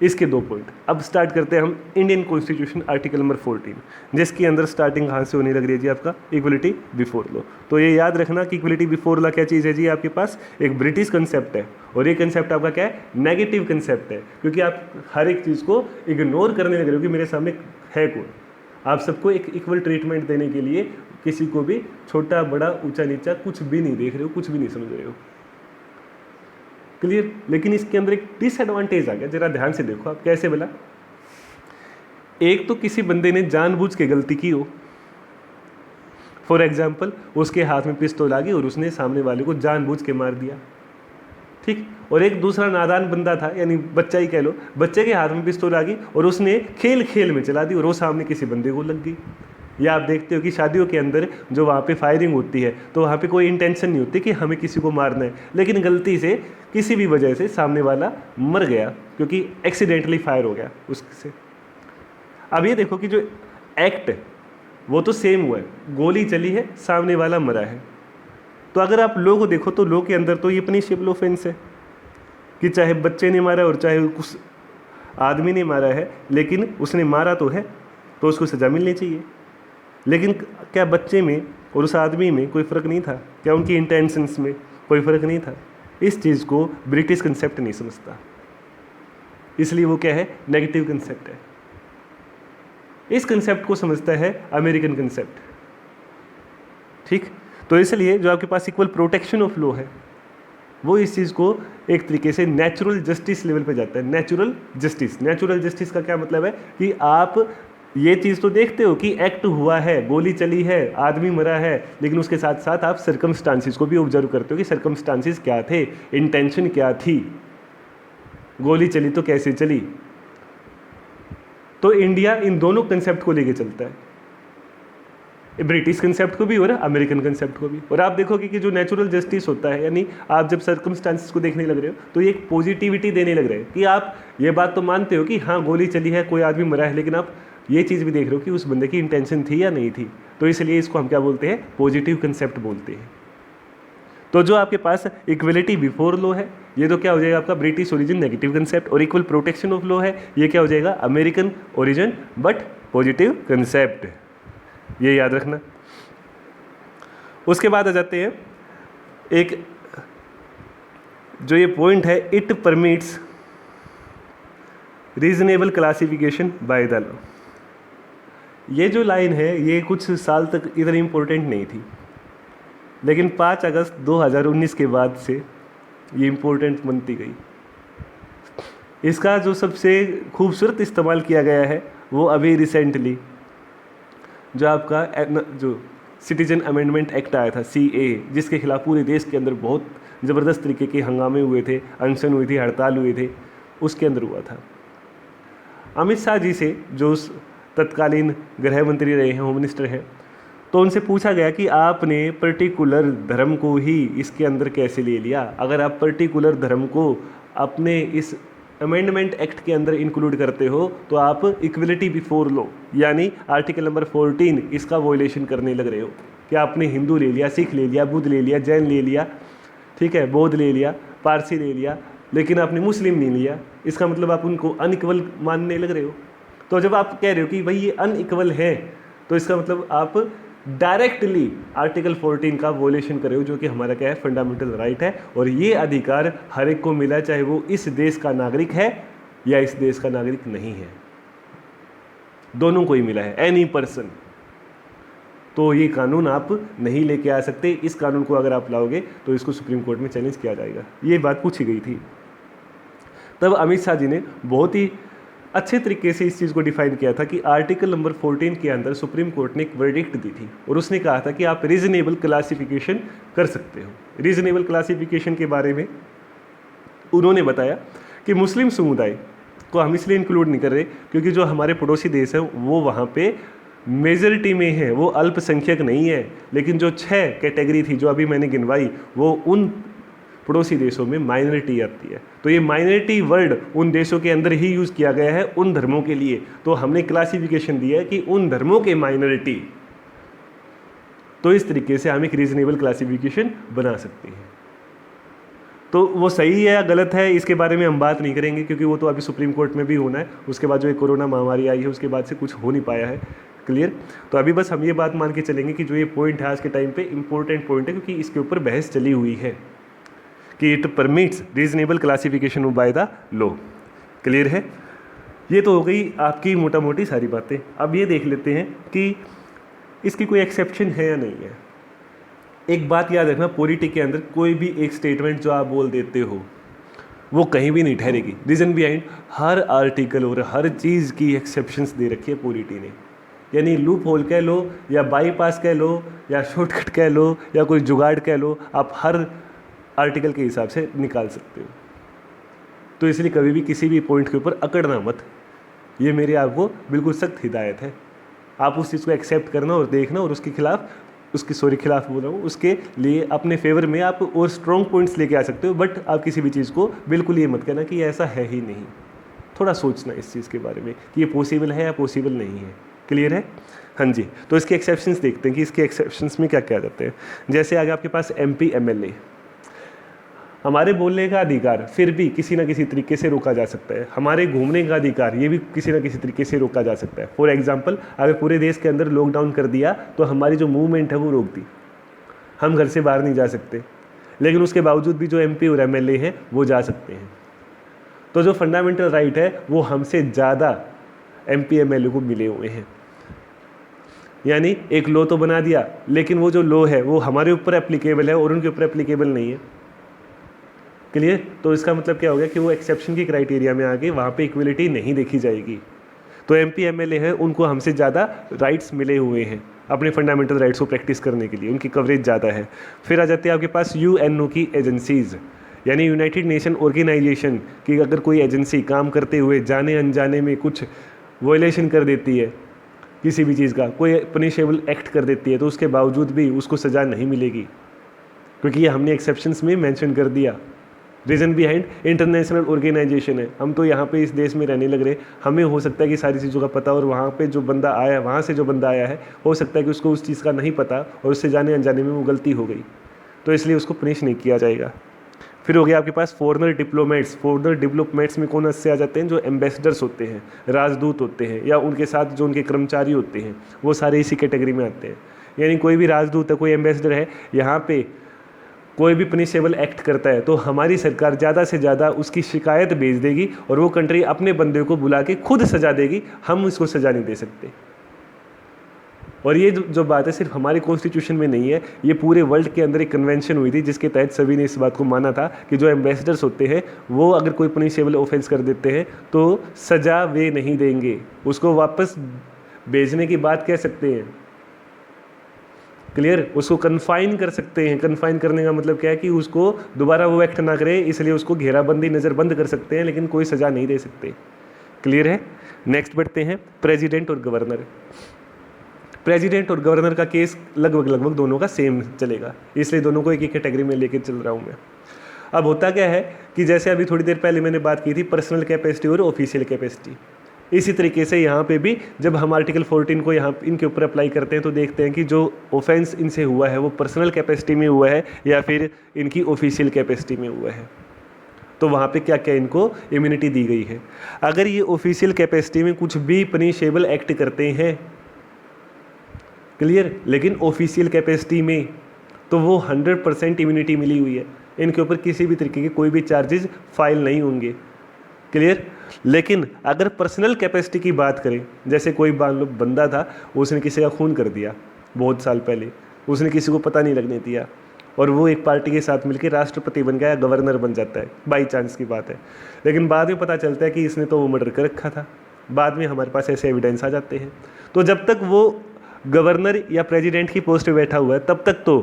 इसके 2 पॉइंट। अब स्टार्ट करते हैं हम इंडियन कॉन्स्टिट्यूशन आर्टिकल नंबर 14, जिसके अंदर स्टार्टिंग कहाँ से होने लग रही है जी आपका, इक्वलिटी बिफोर लॉ। तो ये याद रखना कि इक्वलिटी बिफोर लॉ क्या चीज़ है जी, आपके पास एक ब्रिटिश कंसेप्ट है और ये कंसेप्ट आपका क्या है, नेगेटिव कंसेप्ट है। क्योंकि आप हर एक चीज़ को इग्नोर करने लग रहे हो कि मेरे सामने है कौन। आप सबको एक इक्वल ट्रीटमेंट देने के लिए किसी को भी छोटा बड़ा ऊंचा नीचा कुछ भी नहीं देख रहे हो, कुछ भी नहीं समझ रहे हो। क्लियर। लेकिन इसके अंदर एक डिसएडवांटेज आ गया, जरा ध्यान से देखो आप। कैसे बोला, एक तो किसी बंदे ने जानबूझ के गलती की हो, फॉर एग्जाम्पल उसके हाथ में पिस्तौल आ गई और उसने सामने वाले को जानबूझ के मार दिया। ठीक। और एक दूसरा नादान बंदा था, यानी बच्चा ही कह लो, बच्चे के हाथ में पिस्तौल आ गई और उसने खेल खेल में चला दी और वो सामने किसी बंदे को लग गई। या आप देखते हो कि शादियों के अंदर जो वहाँ पे फायरिंग होती है तो वहाँ पे कोई इंटेंशन नहीं होती कि हमें किसी को मारना है, लेकिन गलती से किसी भी वजह से सामने वाला मर गया क्योंकि एक्सीडेंटली फायर हो गया उससे। अब ये देखो कि जो एक्ट है वो तो सेम हुआ है, गोली चली है, सामने वाला मरा है। तो अगर आप लॉ को देखो तो लॉ के अंदर तो ये पनिशेबल ऑफेंस है कि चाहे बच्चे ने मारा और चाहे उस आदमी ने मारा है, लेकिन उसने मारा तो है तो उसको सज़ा मिलनी चाहिए। लेकिन क्या बच्चे में और उस आदमी में कोई फ़र्क नहीं था? क्या उनकी इंटेंशंस में कोई फ़र्क नहीं था? इस चीज़ को ब्रिटिश कंसेप्ट नहीं समझता, इसलिए वो क्या है, नेगेटिव कंसेप्ट है। इस कंसेप्ट को समझता है अमेरिकन कंसेप्ट। ठीक। तो इसलिए जो आपके पास इक्वल प्रोटेक्शन ऑफ लॉ है वो इस चीज़ को एक तरीके से नेचुरल जस्टिस लेवल पे जाता है। नेचुरल जस्टिस, नेचुरल जस्टिस का क्या मतलब है कि आप ये चीज़ तो देखते हो कि एक्ट हुआ है, गोली चली है, आदमी मरा है, लेकिन उसके साथ साथ आप सर्कमस्टांसिस को भी ऑब्जर्व करते हो कि सर्कमस्टांसिस क्या थे, इंटेंशन क्या थी, गोली चली तो कैसे चली। तो इंडिया इन दोनों कंसेप्ट को लेके चलता है, ब्रिटिश कंसेप्ट को भी और अमेरिकन कंसेप्ट को भी। और आप देखोगे कि जो नेचुरल जस्टिस होता है, यानी आप जब सर्कमस्टांसिस को देखने लग रहे हो तो ये एक पॉजिटिविटी देने लग रहे हैं कि आप ये बात तो मानते हो कि हाँ गोली चली है, कोई आदमी मरा है, लेकिन आप ये चीज़ भी देख रहे हो कि उस बंदे की इंटेंशन थी या नहीं थी। तो इसलिए इसको हम क्या बोलते हैं, पॉजिटिव कंसेप्ट बोलते हैं। तो जो आपके पास इक्वलिटी बिफोर लॉ है ये तो क्या हो जाएगा आपका ब्रिटिश ओरिजिन नेगेटिव कंसेप्ट, और इक्वल प्रोटेक्शन ऑफ लॉ है ये क्या हो जाएगा American origin but positive concept. ये याद रखना। उसके बाद आ जाते हैं एक जो ये पॉइंट है, it permits reasonable classification by the law. ये जो लाइन है ये कुछ साल तक इतनी इम्पोर्टेंट नहीं थी, लेकिन 5 अगस्त 2019 के बाद से ये इम्पोर्टेंट बनती गई। इसका जो सबसे खूबसूरत इस्तेमाल किया गया है वो अभी रिसेंटली जो आपका जो सिटीजन अमेंडमेंट एक्ट आया था CA, जिसके खिलाफ पूरे देश के अंदर बहुत ज़बरदस्त तरीके के हंगामे हुए थे, अनशन हुई थी, हड़ताल हुए थे, उसके अंदर हुआ था। अमित शाह जी से जो तत्कालीन गृह मंत्री रहे हैं, होम मिनिस्टर हैं, तो उनसे पूछा गया कि आपने पर्टिकुलर धर्म को ही इसके अंदर कैसे ले लिया। अगर आप पर्टिकुलर धर्म को अपने इस अमेंडमेंट एक्ट के अंदर इंक्लूड करते हो तो आप इक्वलिटी बिफोर लॉ यानी आर्टिकल नंबर 14 इसका वॉयलेशन करने लग रहे हो कि आपने हिंदू ले लिया, सिख ले लिया, बुद्ध ले लिया, जैन ले लिया, ठीक है, बौद्ध ले लिया, पारसी ले लिया, लेकिन आपने मुस्लिम नहीं लिया, इसका मतलब आप उनको अनइक्वल मानने लग रहे हो। तो जब आप कह रहे हो कि भाई ये अनइक्वल है, तो इसका मतलब आप डायरेक्टली आर्टिकल 14 का वोलेशन कर रहे हो, जो कि हमारा क्या है, फंडामेंटल राइट है। और ये अधिकार हर एक को मिला, चाहे वो इस देश का नागरिक है या इस देश का नागरिक नहीं है, दोनों को ही मिला है, एनी पर्सन। तो ये कानून आप नहीं लेके आ सकते। इस कानून को अगर आप लाओगे तो इसको सुप्रीम कोर्ट में चैलेंज किया जाएगा। ये बात पूछी गई थी। तब अमित शाह जी ने बहुत ही अच्छे तरीके से इस चीज़ को डिफाइन किया था कि आर्टिकल नंबर 14 के अंदर सुप्रीम कोर्ट ने एक वर्डिक्ट दी थी और उसने कहा था कि आप रीजनेबल क्लासिफिकेशन कर सकते हो। रीजनेबल क्लासिफिकेशन के बारे में उन्होंने बताया कि मुस्लिम समुदाय को हम इसलिए इंक्लूड नहीं कर रहे क्योंकि जो हमारे पड़ोसी देश हैं वो वहाँ पे मेजॉरिटी में है, वो अल्पसंख्यक नहीं है। लेकिन जो 6 कैटेगरी थी जो अभी मैंने गिनवाई, वो उन पड़ोसी देशों में माइनॉरिटी आती है। तो ये माइनॉरिटी वर्ड उन देशों के अंदर ही यूज़ किया गया है उन धर्मों के लिए। तो हमने क्लासिफिकेशन दिया है कि उन धर्मों के माइनॉरिटी। तो इस तरीके से हम एक रीजनेबल क्लासिफिकेशन बना सकते हैं। तो वो सही है या गलत है इसके बारे में हम बात नहीं करेंगे, क्योंकि वो तो अभी सुप्रीम कोर्ट में भी होना है। उसके बाद जो एक कोरोना महामारी आई है उसके बाद से कुछ हो नहीं पाया है क्लियर। तो अभी बस हम ये बात मान के चलेंगे कि जो ये पॉइंट है आज के टाइम पे इंपॉर्टेंट पॉइंट है, क्योंकि इसके ऊपर बहस चली हुई है कि it permits reasonable classification by the law. Clear है। ये तो हो गई आपकी मोटा मोटी सारी बातें। अब ये देख लेते हैं कि इसकी कोई एक्सेप्शन है या नहीं है। एक बात याद रखना, पॉलिटी के अंदर कोई भी एक स्टेटमेंट जो आप बोल देते हो वो कहीं भी नहीं ठहरेगी। रीज़न बिहाइंड हर आर्टिकल और हर चीज़ की एक्सेप्शंस दे रखी है पॉलिटी ने। यानी लूप होल कह लो या बाईपास कह लो या शॉर्टकट कह लो या कोई जुगाड़ कह लो, आप हर आर्टिकल के हिसाब से निकाल सकते हो। तो इसलिए कभी भी किसी भी पॉइंट के ऊपर अकड़ना मत। ये मेरी आपको बिल्कुल सख्त हिदायत है। आप उस चीज़ को एक्सेप्ट करना और देखना और उसके खिलाफ खिलाफ बोल रहा हूँ, उसके लिए अपने फेवर में आप और स्ट्रॉन्ग पॉइंट्स लेके आ सकते हो। बट आप किसी भी चीज़ को बिल्कुल ये मत कहना कि ऐसा है ही नहीं। थोड़ा सोचना इस चीज़ के बारे में कि ये पॉसिबल है या पॉसिबल नहीं है। क्लियर है। हाँ जी। तो इसके एक्सेप्शंस देखते हैं कि इसके एक्सेप्शंस में क्या क्या जाते हैं। जैसे आगे आपके पास MP MLA, हमारे बोलने का अधिकार फिर भी किसी ना किसी तरीके से रोका जा सकता है। हमारे घूमने का अधिकार ये भी किसी ना किसी तरीके से रोका जा सकता है। फॉर एग्जांपल, अगर पूरे देश के अंदर लॉकडाउन कर दिया तो हमारी जो मूवमेंट है वो रोक दी, हम घर से बाहर नहीं जा सकते। लेकिन उसके बावजूद भी जो MP और MLA हैं वो जा सकते हैं। तो जो फंडामेंटल राइट है वो हमसे ज़्यादा MP MLA को मिले हुए हैं। यानी एक लॉ तो बना दिया, लेकिन वो जो लॉ है वो हमारे ऊपर एप्लीकेबल है और उनके ऊपर एप्लीकेबल नहीं है। क्लियर। तो इसका मतलब क्या हो गया कि वो एक्सेप्शन की क्राइटेरिया में आके वहाँ पे इक्वलिटी नहीं देखी जाएगी। तो MP MLA है उनको हमसे ज़्यादा राइट्स मिले हुए हैं अपने फंडामेंटल राइट्स को प्रैक्टिस करने के लिए, उनकी कवरेज ज़्यादा है। फिर आ जाते हैं आपके पास UNO की एजेंसीज़, यानी यूनाइटेड नेशन ऑर्गेनाइजेशन की अगर कोई एजेंसी काम करते हुए जाने अनजाने में कुछ वॉयलेशन कर देती है, किसी भी चीज़ का कोई पनिशेबल एक्ट कर देती है, तो उसके बावजूद भी उसको सज़ा नहीं मिलेगी, क्योंकि ये हमने एक्सेप्शंस में मेंशन कर दिया। रीज़न बिहाइंड इंटरनेशनल ऑर्गेनाइजेशन है, हम तो यहाँ पे इस देश में रहने लग रहे, हमें हो सकता है कि सारी चीज़ों का पता, और वहाँ पे जो बंदा आया है, वहाँ से जो बंदा आया है, हो सकता है कि उसको उस चीज़ का नहीं पता और उससे जाने अनजाने में वो गलती हो गई, तो इसलिए उसको पनिश नहीं किया जाएगा। फिर हो गया आपके पास फॉरेनर डिप्लोमेट्स। फॉरेनर डिप्लोमेट्स में कौन से आ जाते हैं? जो एम्बेसडर्स होते हैं, राजदूत होते हैं, या उनके साथ जो उनके कर्मचारी होते हैं, वो सारे इसी कैटेगरी में आते हैं। यानी कोई भी राजदूत है, कोई एम्बेसडर है, यहाँ पे कोई भी पनिशेबल एक्ट करता है तो हमारी सरकार ज़्यादा से ज़्यादा उसकी शिकायत भेज देगी और वो कंट्री अपने बंदे को बुला के खुद सज़ा देगी, हम इसको सज़ा नहीं दे सकते। और ये जो बात है सिर्फ हमारे कॉन्स्टिट्यूशन में नहीं है, ये पूरे वर्ल्ड के अंदर एक कन्वेंशन हुई थी जिसके तहत सभी ने इस बात को माना था कि जो एम्बेसडर्स होते हैं वो अगर कोई पनिशेबल ऑफेंस कर देते हैं तो सज़ा वे नहीं देंगे, उसको वापस भेजने की बात कह सकते हैं। क्लियर। उसको कन्फाइन कर सकते हैं। कन्फाइन करने का मतलब क्या है कि उसको दोबारा वो एक्ट ना करे, इसलिए उसको घेराबंदी नज़रबंद कर सकते हैं, लेकिन कोई सज़ा नहीं दे सकते। क्लियर है। नेक्स्ट बढ़ते हैं प्रेसिडेंट और गवर्नर। प्रेसिडेंट और गवर्नर का केस लगभग दोनों का सेम चलेगा, इसलिए दोनों को एक ही कैटेगरी में लेके चल रहा हूँ मैं। अब होता क्या है कि जैसे अभी थोड़ी देर पहले मैंने बात की थी पर्सनल कैपेसिटी और ऑफिशियल कैपेसिटी, इसी तरीके से यहाँ पे भी जब हम आर्टिकल 14 को यहाँ इनके ऊपर अप्लाई करते हैं तो देखते हैं कि जो ऑफेंस इनसे हुआ है वो पर्सनल कैपेसिटी में हुआ है या फिर इनकी ऑफिशियल कैपेसिटी में हुआ है। तो वहाँ पे क्या क्या इनको इम्यूनिटी दी गई है। अगर ये ऑफिशियल कैपेसिटी में कुछ भी पनिशेबल एक्ट करते हैं, क्लियर, लेकिन ऑफिशियल कैपेसिटी में तो वो 100% इम्यूनिटी मिली हुई है, इनके ऊपर किसी भी तरीके के कोई भी चार्जेस फाइल नहीं होंगे, क्लियर। लेकिन अगर पर्सनल कैपेसिटी की बात करें, जैसे कोई मान लो बंदा था, उसने किसी का खून कर दिया बहुत साल पहले, उसने किसी को पता नहीं लगने दिया और वो एक पार्टी के साथ मिलकर राष्ट्रपति बन गया या गवर्नर बन जाता है, बाई चांस की बात है, लेकिन बाद में पता चलता है कि इसने तो वो मर्डर कर रखा था, बाद में हमारे पास ऐसे एविडेंस आ जाते हैं। तो जब तक वो गवर्नर या प्रेसिडेंट की पोस्ट पे बैठा हुआ है तब तक तो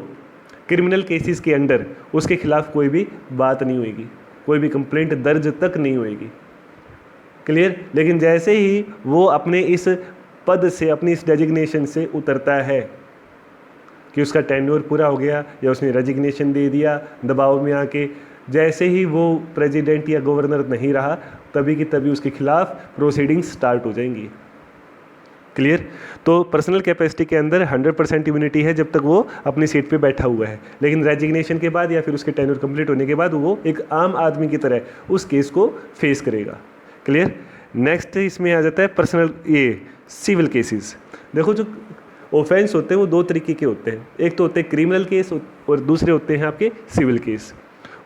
क्रिमिनल केसेस के अंडर उसके खिलाफ कोई भी बात नहीं होगी, कोई भी कंप्लेंट दर्ज तक नहीं होगी, क्लियर। लेकिन जैसे ही वो अपने इस पद से, अपनी इस डेजिग्नेशन से उतरता है कि उसका टेन्योर पूरा हो गया या उसने रेजिग्नेशन दे दिया दबाव में आके, जैसे ही वो प्रेसिडेंट या गवर्नर नहीं रहा तभी की तभी उसके खिलाफ प्रोसीडिंग्स स्टार्ट हो जाएंगी, क्लियर। तो पर्सनल कैपेसिटी के अंदर 100% इम्यूनिटी है जब तक वो अपनी सीट पे बैठा हुआ है, लेकिन रेजिग्नेशन के बाद या फिर उसके टेन्योर कंप्लीट होने के बाद वो एक आम आदमी की तरह उस केस को फेस करेगा, क्लियर। नेक्स्ट इसमें आ जाता है पर्सनल ये सिविल केसेस। देखो जो ऑफेंस होते हैं वो दो तरीके के होते हैं, एक तो होते हैं क्रिमिनल केस और दूसरे होते हैं आपके सिविल केस।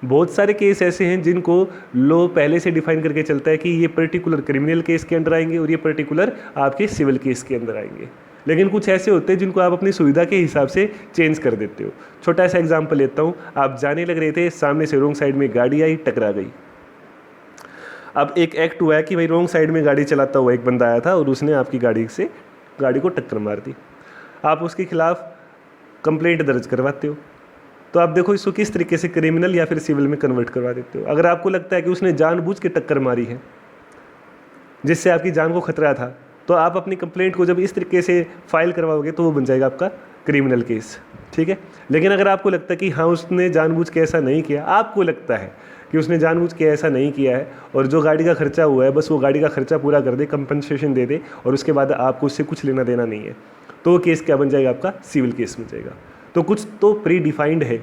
बहुत सारे केस ऐसे हैं जिनको लॉ पहले से डिफाइन करके चलता है कि ये पर्टिकुलर क्रिमिनल केस के अंडर आएंगे और ये पर्टिकुलर आपके सिविल केस के अंदर आएंगे, लेकिन कुछ ऐसे होते हैं जिनको आप अपनी सुविधा के हिसाब से चेंज कर देते हो। छोटा सा एग्जाम्पल लेता हूँ, आप जाने लग रहे थे, सामने से रोंग साइड में गाड़ी आई, टकरा गई। अब एक एक्ट हुआ है कि भाई रोंग साइड में गाड़ी चलाता हुआ एक बंदा आया था और उसने आपकी गाड़ी को टक्कर मार दी, आप उसके खिलाफ कंप्लेंट दर्ज करवाते हो। तो आप देखो इसको किस तरीके से क्रिमिनल या फिर सिविल में कन्वर्ट करवा देते हो। अगर आपको लगता है कि उसने जानबूझ के टक्कर मारी है जिससे आपकी जान को खतरा था, तो आप अपनी कंप्लेंट को जब इस तरीके से फाइल करवाओगे तो वो बन जाएगा आपका क्रिमिनल केस, ठीक है। लेकिन अगर आपको लगता है कि हाँ उसने जानबूझ के ऐसा नहीं किया, आपको लगता है कि उसने जानबूझ के ऐसा नहीं किया है और जो गाड़ी का खर्चा हुआ है बस वो गाड़ी का खर्चा पूरा कर दे, कंपनसेशन दे दे और उसके बाद आपको उससे कुछ लेना देना नहीं है, तो वो केस क्या बन जाएगा आपका सिविल केस बन जाएगा। तो कुछ तो प्री डिफाइंड है,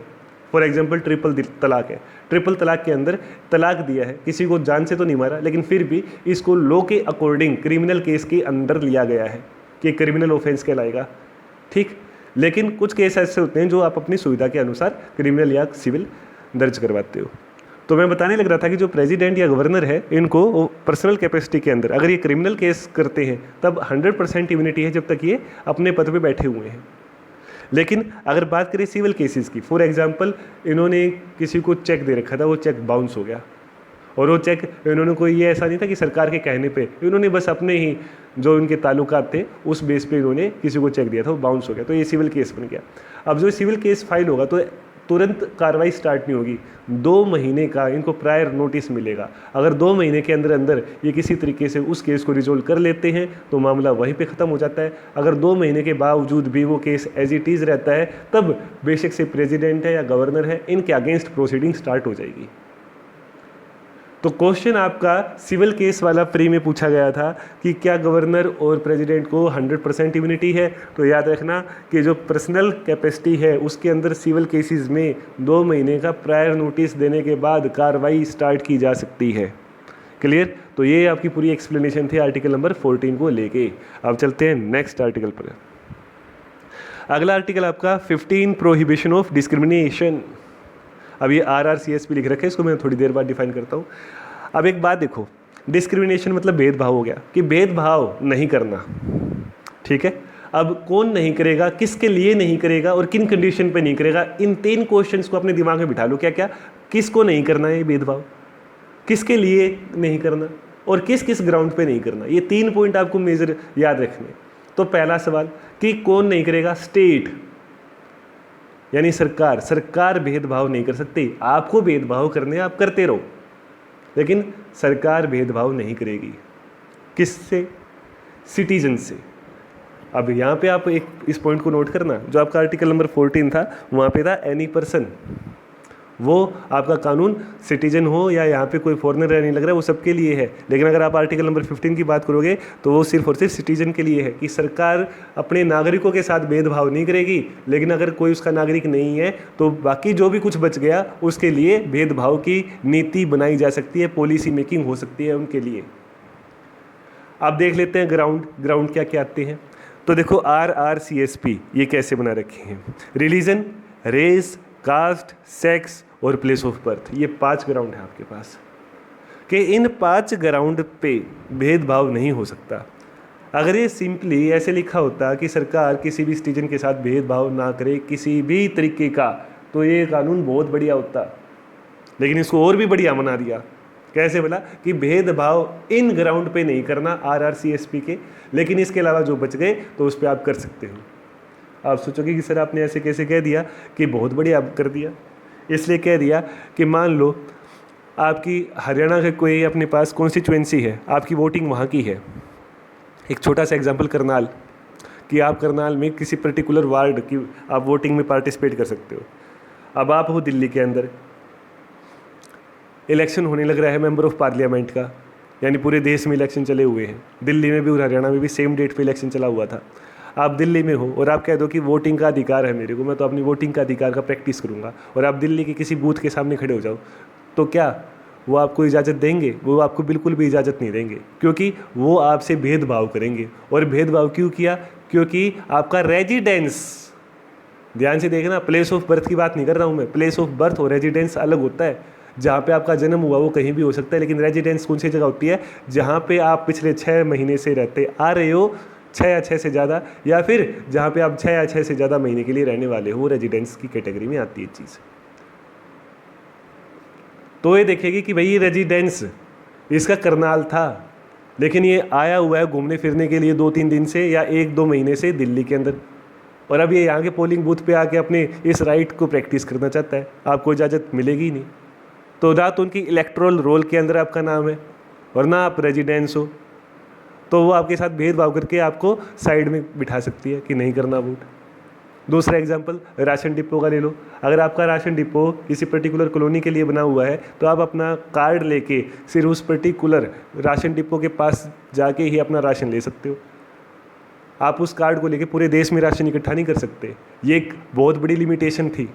फॉर एग्जांपल ट्रिपल तलाक है, ट्रिपल तलाक के अंदर तलाक दिया है, किसी को जान से तो नहीं मारा, लेकिन फिर भी इसको लॉ के अकॉर्डिंग क्रिमिनल केस के अंदर लिया गया है कि क्रिमिनल ऑफेंस कहलाएगा, ठीक। लेकिन कुछ केस ऐसे होते हैं जो आप अपनी सुविधा के अनुसार क्रिमिनल या सिविल दर्ज करवाते हो। तो मैं बताने लग रहा था कि जो प्रेसिडेंट या गवर्नर है इनको पर्सनल कैपेसिटी के अंदर अगर ये क्रिमिनल केस करते हैं तब 100% इम्यूनिटी है जब तक ये अपने पद पे बैठे हुए हैं। लेकिन अगर बात करें सिविल केसेस की, फॉर एग्जांपल इन्होंने किसी को चेक दे रखा था, वो चेक बाउंस हो गया और वो चेक इन्होंने कोई ये ऐसा नहीं था कि सरकार के कहने पे, इन्होंने बस अपने ही जो इनके ताल्लुकात थे उस बेस पे इन्होंने किसी को चेक दिया था, वो बाउंस हो गया, तो ये सिविल केस बन गया। अब जो सिविल केस फाइल होगा तो तुरंत कार्रवाई स्टार्ट नहीं होगी, 2 महीने का इनको प्रायर नोटिस मिलेगा। अगर 2 महीने के अंदर अंदर ये किसी तरीके से उस केस को रिजोल्व कर लेते हैं तो मामला वहीं पे ख़त्म हो जाता है। अगर 2 महीने के बावजूद भी वो केस एज इट इज़ रहता है तब बेशक से प्रेसिडेंट है या गवर्नर है, इनके अगेंस्ट प्रोसीडिंग स्टार्ट हो जाएगी। तो क्वेश्चन आपका सिविल केस वाला प्री में पूछा गया था कि क्या गवर्नर और प्रेसिडेंट को 100% इम्यूनिटी है। तो याद रखना कि जो पर्सनल कैपेसिटी है उसके अंदर सिविल केसेस में 2 महीने का प्रायर नोटिस देने के बाद कार्रवाई स्टार्ट की जा सकती है, क्लियर। तो ये आपकी पूरी एक्सप्लेनेशन थी आर्टिकल नंबर 14 को लेके। अब चलते हैं नेक्स्ट आर्टिकल पर। अगला आर्टिकल आपका 15 प्रोहिबिशन ऑफ डिस्क्रिमिनेशन। अब ये RRCS लिख रखे हैं, इसको मैं थोड़ी देर बाद डिफाइन करता हूँ। अब एक बात देखो, डिस्क्रिमिनेशन मतलब भेदभाव हो गया कि भेदभाव नहीं करना, ठीक है। अब कौन नहीं करेगा, किसके लिए नहीं करेगा और किन कंडीशन पे नहीं करेगा, इन 3 क्वेश्चंस को अपने दिमाग में बिठा लो। क्या क्या, किसको नहीं करना है भेदभाव, किसके लिए नहीं करना और किस किस ग्राउंड पे नहीं करना, ये 3 पॉइंट आपको मेजर याद रखने। तो पहला सवाल कि कौन नहीं करेगा, स्टेट यानी सरकार भेदभाव नहीं कर सकती। आपको भेदभाव करने आप करते रहो, लेकिन सरकार भेदभाव नहीं करेगी। किससे, सिटीजन से। अब यहाँ पे आप एक इस पॉइंट को नोट करना, जो आपका आर्टिकल नंबर 14 था वहाँ पे था एनी पर्सन वो आपका कानून सिटीजन हो या यहाँ पे कोई फॉरेनर रहने लग रहा है वो सबके लिए है। लेकिन अगर आप आर्टिकल नंबर 15 की बात करोगे तो वो सिर्फ और सिर्फ सिटीजन के लिए है कि सरकार अपने नागरिकों के साथ भेदभाव नहीं करेगी, लेकिन अगर कोई उसका नागरिक नहीं है तो बाकी जो भी कुछ बच गया उसके लिए भेदभाव की नीति बनाई जा सकती है, पॉलिसी मेकिंग हो सकती है उनके लिए। आप देख लेते हैं ग्राउंड क्या क्या आते हैं। तो देखो RRCSP ये कैसे बना रखे हैं, रिलीजन, रेस, कास्ट, सेक्स और प्लेस ऑफ बर्थ, ये 5 ग्राउंड है आपके पास कि इन 5 ग्राउंड पे भेदभाव नहीं हो सकता। अगर ये सिंपली ऐसे लिखा होता कि सरकार किसी भी सिटीजन के साथ भेदभाव ना करे किसी भी तरीके का, तो ये कानून बहुत बढ़िया होता, लेकिन इसको और भी बढ़िया बना दिया। कैसे बोला कि भेदभाव इन ग्राउंड पे नहीं करना RRCSP के, लेकिन इसके अलावा जो बच गए तो उस पर आप कर सकते हो। आप सोचोगे कि सर आपने ऐसे कैसे कह दिया, कि बहुत बढ़िया कर दिया। इसलिए कह दिया कि मान लो आपकी हरियाणा का कोई अपने पास कॉन्स्टिट्यूएंसी है, आपकी वोटिंग वहाँ की है। एक छोटा सा एग्जांपल करनाल, कि आप करनाल में किसी पर्टिकुलर वार्ड की आप वोटिंग में पार्टिसिपेट कर सकते हो। अब आप हो दिल्ली के अंदर, इलेक्शन होने लग रहा है मेंबर ऑफ पार्लियामेंट का, यानी पूरे देश में इलेक्शन चले हुए हैं, दिल्ली में भी और हरियाणा में भी सेम डेट पे इलेक्शन चला हुआ था। आप दिल्ली में हो और आप कह दो कि वोटिंग का अधिकार है मेरे को, मैं तो अपनी वोटिंग का अधिकार का प्रैक्टिस करूँगा, और आप दिल्ली के किसी बूथ के सामने खड़े हो जाओ, तो क्या वो आपको इजाज़त देंगे? वो आपको बिल्कुल भी इजाज़त नहीं देंगे, क्योंकि वो आपसे भेदभाव करेंगे। और भेदभाव क्यों किया? क्योंकि आपका रेजिडेंस, ध्यान से देखना, प्लेस ऑफ बर्थ की बात नहीं कर रहा हूँ मैं, प्लेस ऑफ बर्थ और रेजिडेंस अलग होता है। जहाँ पे आपका जन्म हुआ वो कहीं भी हो सकता है, लेकिन रेजिडेंस कौन सी जगह होती है? जहाँ पे आप पिछले 6 महीने से रहते आ रहे हो, 6 या 6 से ज़्यादा, या फिर जहाँ पे आप 6 या 6 से ज़्यादा महीने के लिए रहने वाले हो, वो रेजिडेंस की कैटेगरी में आती है चीज़। तो ये देखेगी कि भाई ये रेजिडेंस इसका करनाल था, लेकिन ये आया हुआ है घूमने फिरने के लिए 2-3 दिन से या 1-2 महीने से दिल्ली के अंदर, और अब ये यहाँ के पोलिंग बूथ पे आके अपने इस राइट को प्रैक्टिस करना चाहता है। आपको इजाज़त मिलेगी ही नहीं। तो ना तो उनकी इलेक्टोरल रोल के अंदर आपका नाम है और ना आप रेजिडेंस हो, तो वो आपके साथ भेदभाव करके आपको साइड में बिठा सकती है कि नहीं करना वोट। दूसरा एग्जांपल राशन डिपो का ले लो। अगर आपका राशन डिपो किसी पर्टिकुलर कॉलोनी के लिए बना हुआ है, तो आप अपना कार्ड लेके सिर्फ उस पर्टिकुलर राशन डिपो के पास जाके ही अपना राशन ले सकते हो। आप उस कार्ड को लेके पूरे देश में राशन इकट्ठा नहीं कर सकते। ये एक बहुत बड़ी लिमिटेशन थी।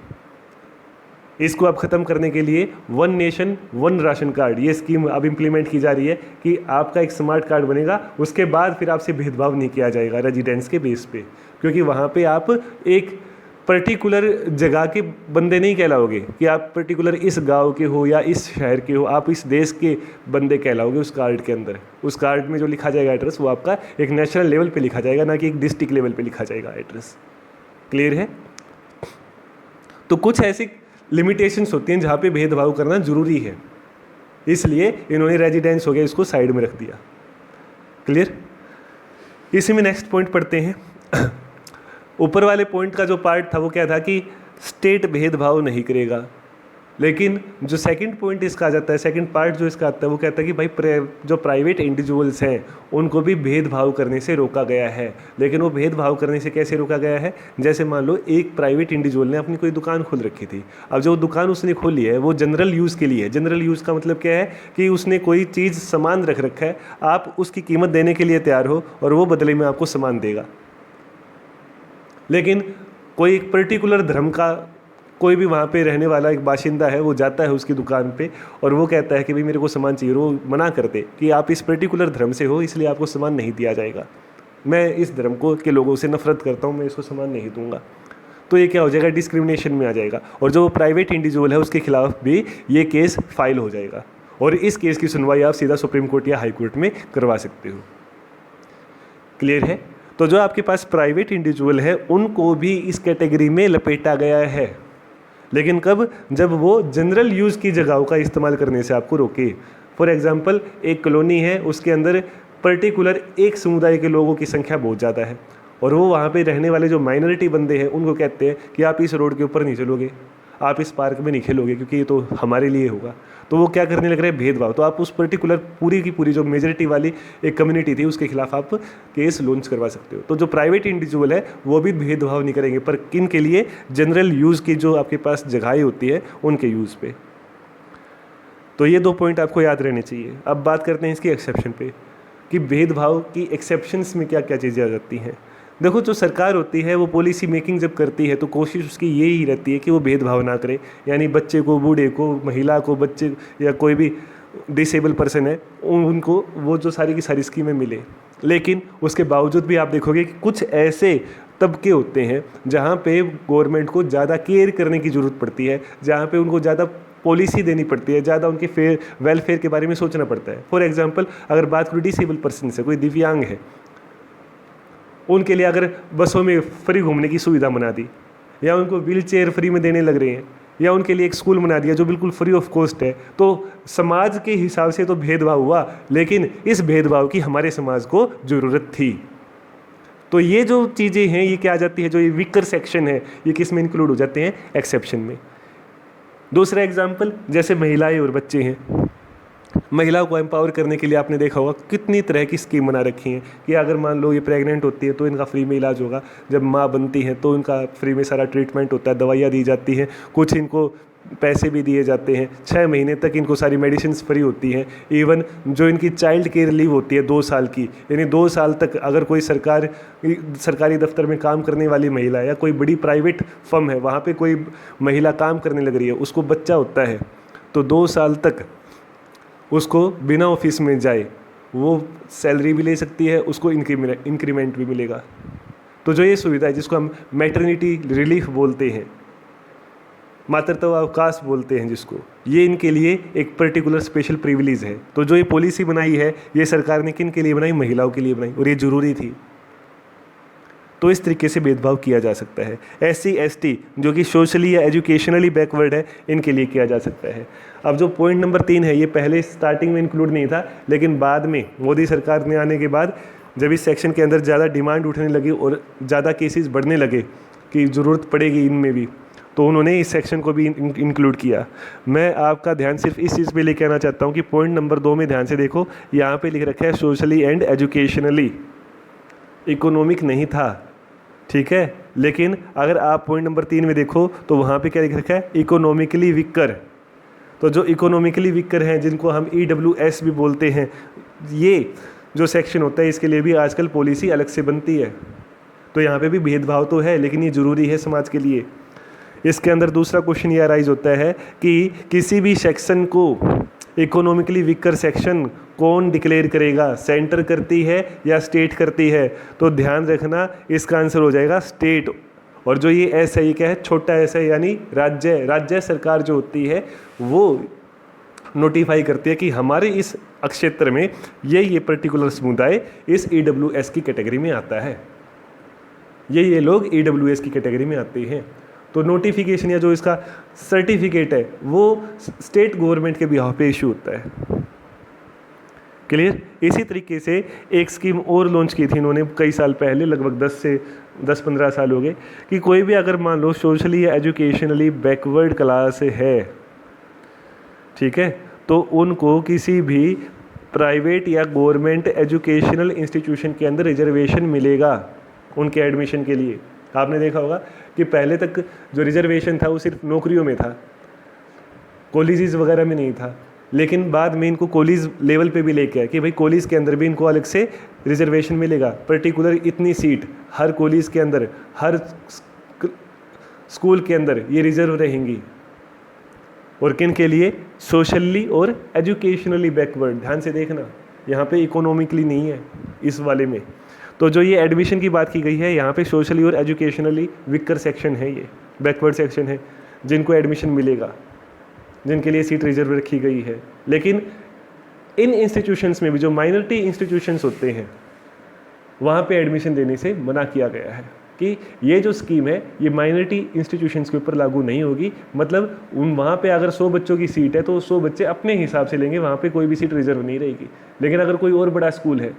इसको अब ख़त्म करने के लिए 1 नेशन 1 राशन कार्ड ये स्कीम अब इम्प्लीमेंट की जा रही है कि आपका एक स्मार्ट कार्ड बनेगा, उसके बाद फिर आपसे भेदभाव नहीं किया जाएगा रेजिडेंस के बेस पे, क्योंकि वहाँ पे आप एक पर्टिकुलर जगह के बंदे नहीं कहलाओगे कि आप पर्टिकुलर इस गांव के हो या इस शहर के हो, आप इस देश के बंदे कहलाओगे उस कार्ड के अंदर। उस कार्ड में जो लिखा जाएगा एड्रेस, वो आपका एक नेशनल लेवल पे लिखा जाएगा, ना कि एक डिस्ट्रिक्ट लेवल पे लिखा जाएगा एड्रेस। क्लियर है? तो कुछ ऐसी लिमिटेशंस होती हैं जहाँ पे भेदभाव करना जरूरी है, इसलिए इन्होंने रेजिडेंस हो गया इसको साइड में रख दिया। क्लियर? इसी में नेक्स्ट पॉइंट पढ़ते हैं। ऊपर वाले पॉइंट का जो पार्ट था वो क्या था कि स्टेट भेदभाव नहीं करेगा, लेकिन जो सेकंड पॉइंट इसका आ जाता है, सेकंड पार्ट जो इसका आता है वो कहता है कि भाई जो प्राइवेट इंडिविजुअल्स हैं उनको भी भेदभाव करने से रोका गया है। लेकिन वो भेदभाव करने से कैसे रोका गया है? जैसे मान लो एक प्राइवेट इंडिविजुअल ने अपनी कोई दुकान खोल रखी थी। अब जो दुकान उसने खोली है वो जनरल यूज़ के लिए है। जनरल यूज़ का मतलब क्या है कि उसने कोई चीज़ सामान रख रखा है, आप उसकी कीमत देने के लिए तैयार हो और वो बदले में आपको सामान देगा। लेकिन कोई एक पर्टिकुलर धर्म का कोई भी वहाँ पे रहने वाला एक बाशिंदा है, वो जाता है उसकी दुकान पे और वो कहता है कि भाई मेरे को सामान चाहिए, वो मना करते कि आप इस पर्टिकुलर धर्म से हो इसलिए आपको सामान नहीं दिया जाएगा, मैं इस धर्म को के लोगों से नफरत करता हूँ, मैं इसको सामान नहीं दूंगा। तो ये क्या हो जाएगा? डिस्क्रिमिनेशन में आ जाएगा, और जो प्राइवेट इंडिविजुअल है उसके खिलाफ भी ये केस फाइल हो जाएगा, और इस केस की सुनवाई आप सीधा सुप्रीम कोर्ट या हाई कोर्ट में करवा सकते हो। क्लियर है? तो जो आपके पास प्राइवेट इंडिविजुअल है उनको भी इस कैटेगरी में लपेटा गया है, लेकिन कब? जब वो जनरल यूज़ की जगहों का इस्तेमाल करने से आपको रोके। फॉर एग्जांपल एक कॉलोनी है, उसके अंदर पर्टिकुलर एक समुदाय के लोगों की संख्या बहुत ज़्यादा है, और वो वहाँ पे रहने वाले जो माइनॉरिटी बंदे हैं उनको कहते हैं कि आप इस रोड के ऊपर नहीं चलोगे, आप इस पार्क में नहीं खेलोगे क्योंकि ये तो हमारे लिए होगा। तो वो क्या करने लग रहे हैं, भेदभाव। तो आप उस पर्टिकुलर पूरी की पूरी जो मेजोरिटी वाली एक कम्युनिटी थी उसके खिलाफ आप केस लॉन्च करवा सकते हो। तो जो प्राइवेट इंडिविजुअल है वो भी भेदभाव नहीं करेंगे, पर किन के लिए, जनरल यूज़ की जो आपके पास जगहें होती है उनके यूज़ पे। तो ये 2 पॉइंट आपको याद रहने चाहिए। अब बात करते हैं इसकी एक्सेप्शन पे कि भेदभाव की एक्सेप्शंस में क्या क्या चीज़ें आ जाती हैं। देखो, जो सरकार होती है वो पॉलिसी मेकिंग जब करती है तो कोशिश उसकी यही रहती है कि वो भेदभाव ना करे, यानी बच्चे को, बूढ़े को, महिला को, बच्चे या कोई भी डिसेबल पर्सन है उनको वो जो सारी की सारी स्कीमें मिले। लेकिन उसके बावजूद भी आप देखोगे कि कुछ ऐसे तबके होते हैं जहाँ पे गवर्नमेंट को ज़्यादा केयर करने की ज़रूरत पड़ती है, जहाँ पे उनको ज़्यादा पॉलिसी देनी पड़ती है, ज़्यादा उनके वेलफेयर के बारे में सोचना पड़ता है। फॉर एग्जांपल, अगर बात करूँ डिसेबल पर्सन से, कोई दिव्यांग है, उनके लिए अगर बसों में फ्री घूमने की सुविधा बना दी, या उनको व्हील चेयर फ्री में देने लग रहे हैं, या उनके लिए एक स्कूल बना दिया जो बिल्कुल फ्री ऑफ कॉस्ट है, तो समाज के हिसाब से तो भेदभाव हुआ, लेकिन इस भेदभाव की हमारे समाज को ज़रूरत थी। तो ये जो चीज़ें हैं ये क्या आ जाती है, जो ये वीकर सेक्शन है ये किस में इंक्लूड हो जाते हैं, एक्सेप्शन में। दूसरा एग्जाम्पल, जैसे महिलाएं और बच्चे हैं, महिलाओं को एम्पावर करने के लिए आपने देखा होगा कितनी तरह की स्कीम बना रखी हैं कि अगर मान लो ये प्रेग्नेंट होती है तो इनका फ्री में इलाज होगा, जब माँ बनती है तो इनका फ्री में सारा ट्रीटमेंट होता है, दवाइयाँ दी जाती हैं, कुछ इनको पैसे भी दिए जाते हैं, 6 महीने तक इनको सारी मेडिसिन फ्री होती हैं। इवन जो इनकी चाइल्ड केयर लीव होती है 2 साल की, यानी 2 साल तक अगर कोई सरकारी दफ्तर में काम करने वाली महिला या कोई बड़ी प्राइवेट फर्म है वहाँ पे कोई महिला काम करने लग रही है, उसको बच्चा होता है तो 2 साल तक उसको बिना ऑफिस में जाए वो सैलरी भी ले सकती है, उसको इंक्रीमेंट भी मिलेगा। तो जो ये सुविधा है जिसको हम मैटरनिटी रिलीफ बोलते हैं, मातृत्व अवकाश बोलते हैं जिसको, ये इनके लिए एक पर्टिकुलर स्पेशल प्रिविलेज है। तो जो ये पॉलिसी बनाई है ये सरकार ने किन के लिए बनाई, महिलाओं के लिए बनाई, और ये ज़रूरी थी। तो इस तरीके से भेदभाव किया जा सकता है। SC ST जो कि सोशली या एजुकेशनली बैकवर्ड है, इनके लिए किया जा सकता है। अब जो पॉइंट नंबर 3 है ये पहले स्टार्टिंग में इंक्लूड नहीं था, लेकिन बाद में मोदी सरकार ने आने के बाद जब इस सेक्शन के अंदर ज़्यादा डिमांड उठने लगी और ज़्यादा केसेस बढ़ने लगे कि ज़रूरत पड़ेगी इनमें भी, तो उन्होंने इस सेक्शन को भी इंक्लूड किया। मैं आपका ध्यान सिर्फ इस चीज़ पे लेके आना चाहता हूँ कि पॉइंट नंबर 2 में ध्यान से देखो, यहाँ पे लिख रखा है सोशली एंड एजुकेशनली, इकोनॉमिक नहीं था, ठीक है। लेकिन अगर आप पॉइंट नंबर 3 में देखो तो वहाँ पे क्या लिख रखा है, इकोनॉमिकली वीकर। तो जो इकोनॉमिकली वीकर हैं जिनको हम EWS भी बोलते हैं, ये जो सेक्शन होता है इसके लिए भी आजकल पॉलिसी अलग से बनती है। तो यहाँ पे भी भेदभाव तो है, लेकिन ये ज़रूरी है समाज के लिए। इसके अंदर दूसरा क्वेश्चन ये अराइज होता है कि किसी भी सेक्शन को इकोनॉमिकली वीकर सेक्शन कौन डिक्लेयर करेगा, सेंटर करती है या स्टेट करती है। तो ध्यान रखना इसका आंसर हो जाएगा स्टेट। और जो ये एस है ये क्या है, छोटा एस है, यानी राज्य सरकार जो होती है वो नोटिफाई करती है कि हमारे इस क्षेत्र में ये पर्टिकुलर समुदाय इस EWS की कैटेगरी में आता है, ये लोग EWS की कैटेगरी में आते हैं। तो नोटिफिकेशन या जो इसका सर्टिफिकेट है वो स्टेट गवर्नमेंट के बिहाफ पे इशू होता है। क्लियर। इसी तरीके से एक स्कीम और लॉन्च की थी इन्होंने कई साल पहले, लगभग 10-15 साल हो गए, कि कोई भी अगर मान लो सोशली या एजुकेशनली बैकवर्ड क्लास है, ठीक है, तो उनको किसी भी प्राइवेट या गवर्नमेंट एजुकेशनल इंस्टीट्यूशन के अंदर रिजर्वेशन मिलेगा उनके एडमिशन के लिए। आपने देखा होगा कि पहले तक जो रिजर्वेशन था वो सिर्फ नौकरियों में था, कॉलेजेस वगैरह में नहीं था, लेकिन बाद में इनको कॉलेज लेवल पे भी लेके आए कि भाई कॉलेज के अंदर भी इनको अलग से रिजर्वेशन मिलेगा, पर्टिकुलर इतनी सीट हर कॉलेज के अंदर, हर स्कूल के अंदर ये रिजर्व रहेंगी। और किन के लिए, सोशली और एजुकेशनली बैकवर्ड। ध्यान से देखना, यहाँ पे इकोनॉमिकली नहीं है इस वाले में। तो जो ये एडमिशन की बात की गई है यहाँ पे सोशली और एजुकेशनली वीकर सेक्शन है, ये बैकवर्ड सेक्शन है, जिनको एडमिशन मिलेगा, जिनके लिए सीट रिजर्व रखी गई है। लेकिन इन इंस्टीट्यूशंस में भी जो माइनॉरिटी इंस्टीट्यूशंस होते हैं वहाँ पे एडमिशन देने से मना किया गया है कि ये जो स्कीम है ये माइनॉरिटी इंस्टीट्यूशंस के ऊपर लागू नहीं होगी। मतलब वहाँ पे अगर 100 बच्चों की सीट है तो 100 बच्चे अपने हिसाब से लेंगे, वहाँ पे कोई भी सीट रिजर्व नहीं रहेगी। लेकिन अगर कोई और बड़ा स्कूल है,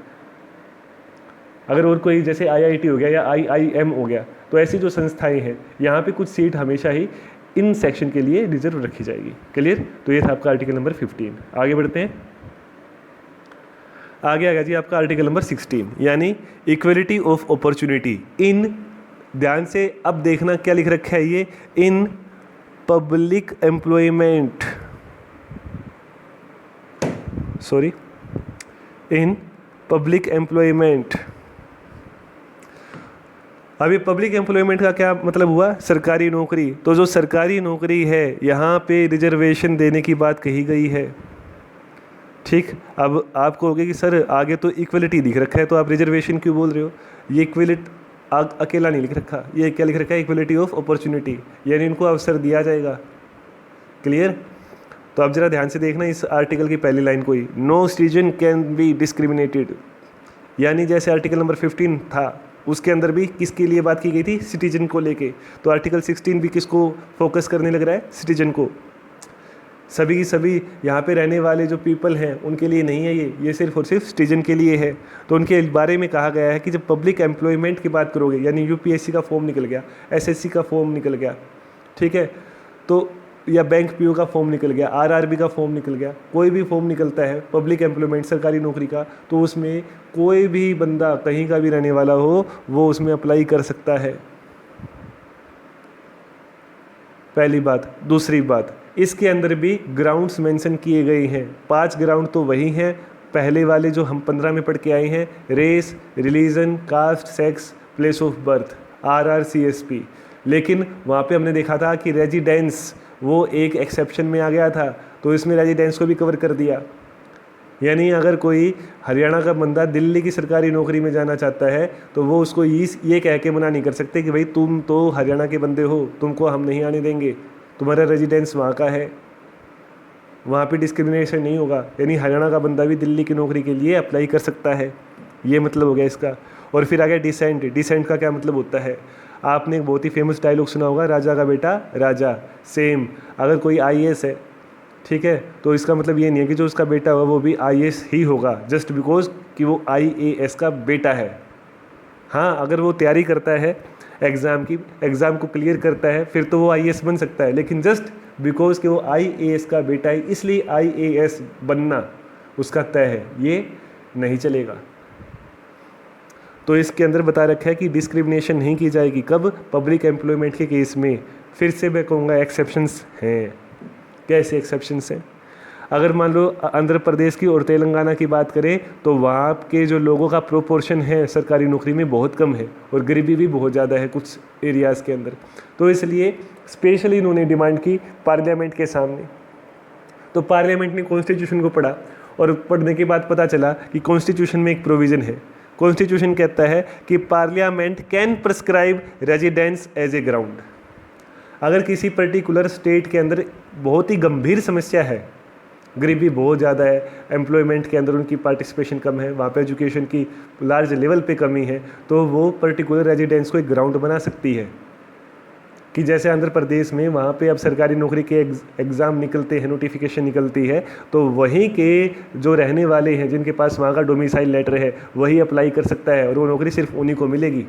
अगर और कोई जैसे IIT हो गया या IIM हो गया, तो ऐसी जो संस्थाएं हैं यहाँ पे कुछ सीट हमेशा ही इन सेक्शन के लिए रिजर्व रखी जाएगी। क्लियर? तो ये था आपका आर्टिकल नंबर 15। आगे बढ़ते हैं। आगे आ गया जी आपका आर्टिकल नंबर 16, यानी इक्वलिटी ऑफ अपॉर्चुनिटी इन, ध्यान से अब देखना क्या लिख रखा है ये, in public employment, sorry, in public employment. अभी पब्लिक एम्प्लॉयमेंट का क्या मतलब हुआ? सरकारी नौकरी। तो जो सरकारी नौकरी है यहाँ पे रिजर्वेशन देने की बात कही गई है। ठीक, अब आप कहोगे कि सर आगे तो इक्वलिटी दिख रखा है तो आप रिजर्वेशन क्यों बोल रहे हो? ये इक्वलिटी अकेला नहीं लिख रखा, ये क्या लिख रखा है? इक्वलिटी ऑफ अपॉर्चुनिटी, यानी इनको अवसर दिया जाएगा। क्लियर? तो अब जरा ध्यान से देखना इस आर्टिकल की पहली लाइन को ही, no citizen can be discriminated, यानी जैसे आर्टिकल नंबर 15 था उसके अंदर भी किसके लिए बात की गई थी? सिटीजन को लेके। तो आर्टिकल 16 भी किसको फोकस करने लग रहा है? सिटीजन को। सभी की सभी यहाँ पे रहने वाले जो पीपल हैं उनके लिए नहीं है ये सिर्फ और सिर्फ सिटीजन के लिए है। तो उनके बारे में कहा गया है कि जब पब्लिक एम्प्लॉयमेंट की बात करोगे, यानी यूपीएससी का फॉर्म निकल गया, एसएससी का फॉर्म निकल गया, ठीक है, तो या बैंक पीओ का फॉर्म निकल गया, आरआरबी का फॉर्म निकल गया, कोई भी फॉर्म निकलता है पब्लिक एम्प्लॉयमेंट सरकारी नौकरी का, तो उसमें कोई भी बंदा कहीं का भी रहने वाला हो वो उसमें अप्लाई कर सकता है। पहली बात। दूसरी बात, इसके अंदर भी ग्राउंड्स मेंशन किए गए हैं। 5 ग्राउंड तो वही हैं पहले वाले जो हम 15 में पढ़ के आए हैं, race, religion, caste, sex, place of birth, RRCSP। लेकिन वहाँ पे हमने देखा था कि रेजिडेंस वो एक एक्सेप्शन में आ गया था, तो इसमें रेजिडेंस को भी कवर कर दिया। यानी अगर कोई हरियाणा का बंदा दिल्ली की सरकारी नौकरी में जाना चाहता है तो वो उसको ये कह के मना नहीं कर सकते कि भाई तुम तो हरियाणा के बंदे हो, तुमको हम नहीं आने देंगे, तुम्हारा रेजिडेंस वहाँ का है, वहाँ पे डिस्क्रिमिनेशन नहीं होगा। यानी हरियाणा का बंदा भी दिल्ली की नौकरी के लिए अप्लाई कर सकता है, ये मतलब हो गया इसका। और फिर आ गया डिसेंट। डिसेंट का क्या मतलब होता है? आपने एक बहुत ही फेमस डायलॉग सुना होगा, राजा का बेटा राजा। सेम, अगर कोई IAS है, ठीक है, तो इसका मतलब ये नहीं है कि जो उसका बेटा होगा वो भी IAS ही होगा जस्ट बिकॉज कि वो IAS का बेटा है। हाँ, अगर वो तैयारी करता है एग्ज़ाम को क्लियर करता है फिर तो वो IAS बन सकता है, लेकिन जस्ट बिकॉज कि वो IAS का बेटा है इसलिए IAS बनना उसका तय है, ये नहीं चलेगा। तो इसके अंदर बता रखा है कि डिस्क्रिमिनेशन नहीं की जाएगी। कब? पब्लिक एम्प्लॉयमेंट के केस में। फिर से मैं कहूँगा एक्सेप्शंस हैं। कैसे एक्सेप्शंस हैं? अगर मान लो आंध्र प्रदेश की और तेलंगाना की बात करें तो वहाँ के जो लोगों का प्रोपोर्शन है सरकारी नौकरी में बहुत कम है और गरीबी भी बहुत ज़्यादा है कुछ एरियाज़ के अंदर, तो इसलिए स्पेशली इन्होंने डिमांड की पार्लियामेंट के सामने। तो पार्लियामेंट ने कॉन्स्टिट्यूशन को पढ़ा और पढ़ने के बाद पता चला कि कॉन्स्टिट्यूशन में एक प्रोविज़न है। कॉन्स्टिट्यूशन कहता है कि parliament can prescribe residence as a ground. अगर किसी पर्टिकुलर स्टेट के अंदर बहुत ही गंभीर समस्या है, गरीबी बहुत ज़्यादा है, एम्प्लॉयमेंट के अंदर उनकी पार्टिसिपेशन कम है, वहाँ पे एजुकेशन की लार्ज लेवल पे कमी है, तो वो पर्टिकुलर रेजिडेंस को एक ग्राउंड बना सकती है। कि जैसे आंध्र प्रदेश में वहाँ पे अब सरकारी नौकरी के एग्ज़ाम निकलते हैं, नोटिफिकेशन निकलती है, तो वहीं के जो रहने वाले हैं जिनके पास वहाँ का डोमिसाइल लेटर है वही अप्लाई कर सकता है और वो नौकरी सिर्फ उन्हीं को मिलेगी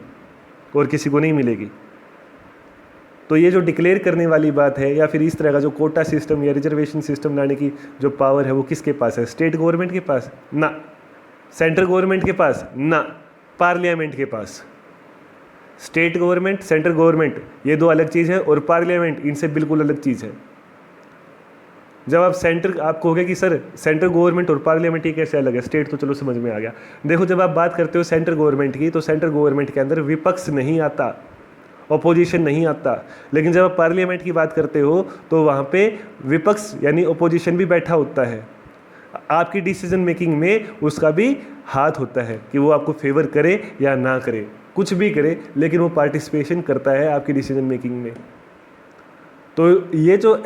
और किसी को नहीं मिलेगी। तो ये जो डिक्लेयर करने वाली बात है या फिर इस तरह का जो कोटा सिस्टम या रिजर्वेशन सिस्टम लाने की जो पावर है वो किसके पास है? स्टेट गवर्नमेंट के पास ना, सेंट्रल गवर्नमेंट के पास ना, पार्लियामेंट के पास। स्टेट गवर्नमेंट, सेंट्रल गवर्नमेंट ये दो अलग चीज़ है और पार्लियामेंट इनसे बिल्कुल अलग चीज़ है। जब आप कहोगे कि सर सेंट्रल गवर्नमेंट और पार्लियामेंट ये कैसे अलग है, स्टेट तो चलो समझ में आ गया। देखो, जब आप बात करते हो सेंट्रल गवर्नमेंट की तो सेंट्रल गवर्नमेंट के अंदर विपक्ष नहीं आता, अपोजिशन नहीं आता, लेकिन जब आप पार्लियामेंट की बात करते हो तो वहाँ पे विपक्ष यानी अपोजिशन भी बैठा होता है। आपकी डिसीजन मेकिंग में उसका भी हाथ होता है कि वो आपको फेवर करे या ना करे, कुछ भी करे, लेकिन वो पार्टिसिपेशन करता है आपकी डिसीजन मेकिंग में। तो ये जो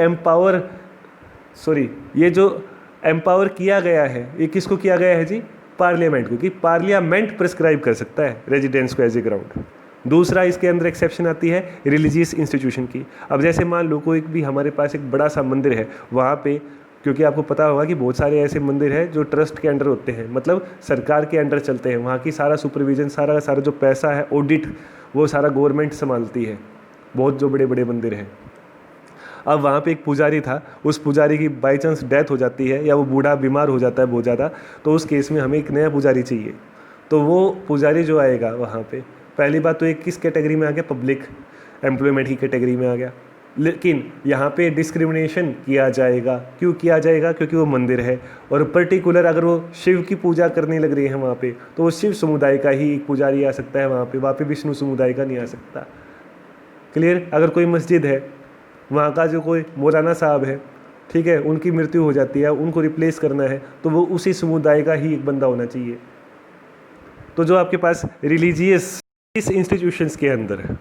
एम्पावर किया गया है, ये किसको किया गया है जी? पार्लियामेंट को, कि पार्लियामेंट प्रिस्क्राइब कर सकता है रेजिडेंस को एज ए ग्राउंड। दूसरा, इसके अंदर एक्सेप्शन आती है रिलीजियस इंस्टीट्यूशन की। अब जैसे मान लो कोई भी हमारे पास एक बड़ा सा मंदिर है, वहाँ पे क्योंकि आपको पता होगा कि बहुत सारे ऐसे मंदिर हैं जो ट्रस्ट के अंडर होते हैं, मतलब सरकार के अंडर चलते हैं, वहाँ की सारा सुपरविजन, सारा जो पैसा है, ऑडिट, वो सारा गवर्नमेंट संभालती है, बहुत जो बड़े बड़े मंदिर हैं। अब वहाँ पे एक पुजारी था, उस पुजारी की बाई चांस डेथ हो जाती है या वो बूढ़ा बीमार हो जाता है बहुत ज़्यादा, तो उस केस में हमें एक नया पुजारी चाहिए। तो वो पुजारी जो आएगा वहाँ पे, पहली बात तो एक किस कैटेगरी में आ गया, पब्लिक एम्प्लॉयमेंट की कैटेगरी में आ गया। लेकिन यहाँ पे डिस्क्रिमिनेशन किया जाएगा। क्यों किया जाएगा? क्योंकि वो मंदिर है और पर्टिकुलर अगर वो शिव की पूजा करने लग रही है वहाँ पे, तो वो शिव समुदाय का ही एक पुजारी आ सकता है वहाँ पे विष्णु समुदाय का नहीं आ सकता। क्लियर? अगर कोई मस्जिद है, वहाँ का जो कोई मौलाना साहब है, ठीक है, उनकी मृत्यु हो जाती है, उनको रिप्लेस करना है, तो वो उसी समुदाय का ही एक बंदा होना चाहिए। तो जो आपके पास रिलीजियस इस इंस्टीट्यूशंस के अंदर है,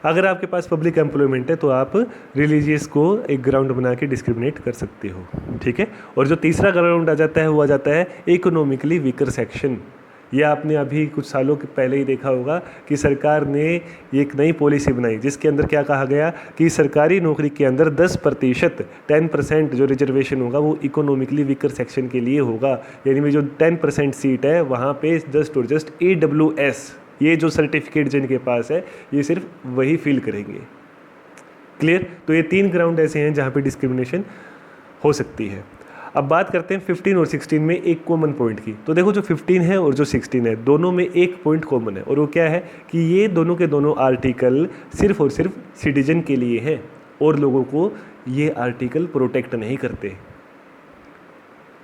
अगर आपके पास पब्लिक एम्प्लॉयमेंट है तो आप रिलीजियस को एक ग्राउंड बना के डिस्क्रिमिनेट कर सकते हो, ठीक है। और जो तीसरा ग्राउंड आ जाता है वो आ जाता है इकोनॉमिकली वीकर सेक्शन। ये आपने अभी कुछ सालों के पहले ही देखा होगा कि सरकार ने एक नई पॉलिसी बनाई जिसके अंदर क्या कहा गया कि सरकारी नौकरी के अंदर 10% 10% जो रिजर्वेशन होगा वो इकोनॉमिकली वीकर सेक्शन के लिए होगा। यानी में जो 10% सीट है वहाँ पे जस्ट और जस्ट AWS, ये जो सर्टिफिकेट जिनके पास है, ये सिर्फ वही फिल करेंगे। क्लियर? तो ये 3 ग्राउंड ऐसे हैं जहाँ पे डिस्क्रिमिनेशन हो सकती है। अब बात करते हैं 15 और 16 में एक कॉमन पॉइंट की। तो देखो जो 15 है और जो 16 है, दोनों में एक पॉइंट कॉमन है, और वो क्या है कि ये दोनों के दोनों आर्टिकल सिर्फ और सिर्फ सिटीजन के लिए हैं और लोगों को ये आर्टिकल प्रोटेक्ट नहीं करते।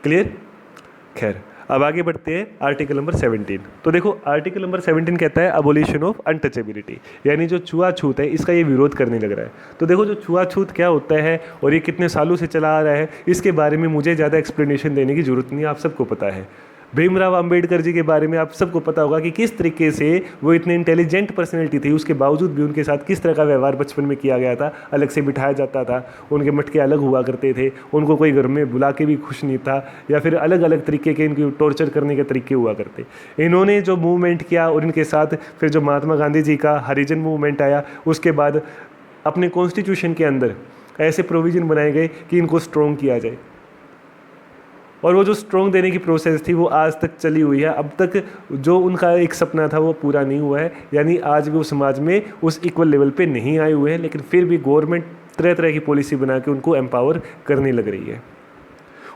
क्लियर? खैर, अब आगे बढ़ते हैं आर्टिकल नंबर 17। तो देखो आर्टिकल नंबर 17 कहता है अबोलिशन ऑफ अनटचेबिलिटी, यानी जो छुआछूत है इसका ये विरोध करने लग रहा है। तो देखो जो छुआछूत क्या होता है और ये कितने सालों से चला आ रहा है, इसके बारे में मुझे ज़्यादा एक्सप्लेनेशन देने की ज़रूरत नहीं है, आप सबको पता है। भीमराव अंबेडकर जी के बारे में आप सबको पता होगा कि किस तरीके से वो इतने इंटेलिजेंट पर्सनैलिटी थी, उसके बावजूद भी उनके साथ किस तरह का व्यवहार बचपन में किया गया था, अलग से बिठाया जाता था, उनके मटके अलग हुआ करते थे, उनको कोई घर में बुला के भी खुश नहीं था, या फिर अलग अलग तरीके के इनकी टॉर्चर करने के तरीके हुआ करते। इन्होंने जो मूवमेंट किया और इनके साथ फिर जो महात्मा गांधी जी का हरिजन मूवमेंट आया, उसके बाद अपने कॉन्स्टिट्यूशन के अंदर ऐसे प्रोविज़न बनाए गए कि इनको स्ट्रॉन्ग किया जाए, और वो जो स्ट्रॉन्ग देने की प्रोसेस थी वो आज तक चली हुई है। अब तक जो उनका एक सपना था वो पूरा नहीं हुआ है, यानी आज भी वो समाज में उस इक्वल लेवल पे नहीं आए हुए हैं, लेकिन फिर भी गवर्नमेंट तरह तरह की पॉलिसी बना के उनको एम्पावर करने लग रही है।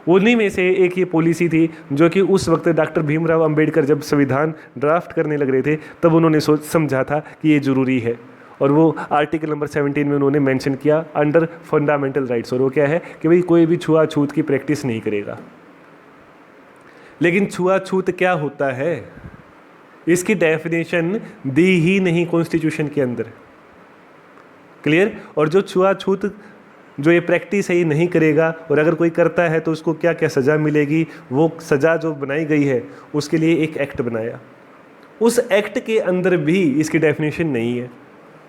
उन्हीं में से एक ये पॉलिसी थी जो कि उस वक्त डॉक्टर भीमराव अंबेडकर जब संविधान ड्राफ्ट करने लग रहे थे तब उन्होंने समझा था कि ये ज़रूरी है, और वो आर्टिकल नंबर 17 में उन्होंने मेंशन किया अंडर फंडामेंटल राइट्स। और वो क्या है कि भाई कोई भी छुआछूत की प्रैक्टिस नहीं करेगा। लेकिन छुआछूत क्या होता है, इसकी डेफिनेशन दी ही नहीं कॉन्स्टिट्यूशन के अंदर। क्लियर? और जो छुआछूत जो ये प्रैक्टिस है ये नहीं करेगा, और अगर कोई करता है तो उसको क्या क्या सज़ा मिलेगी, वो सज़ा जो बनाई गई है उसके लिए एक एक्ट बनाया, उस एक्ट के अंदर भी इसकी डेफिनेशन नहीं है।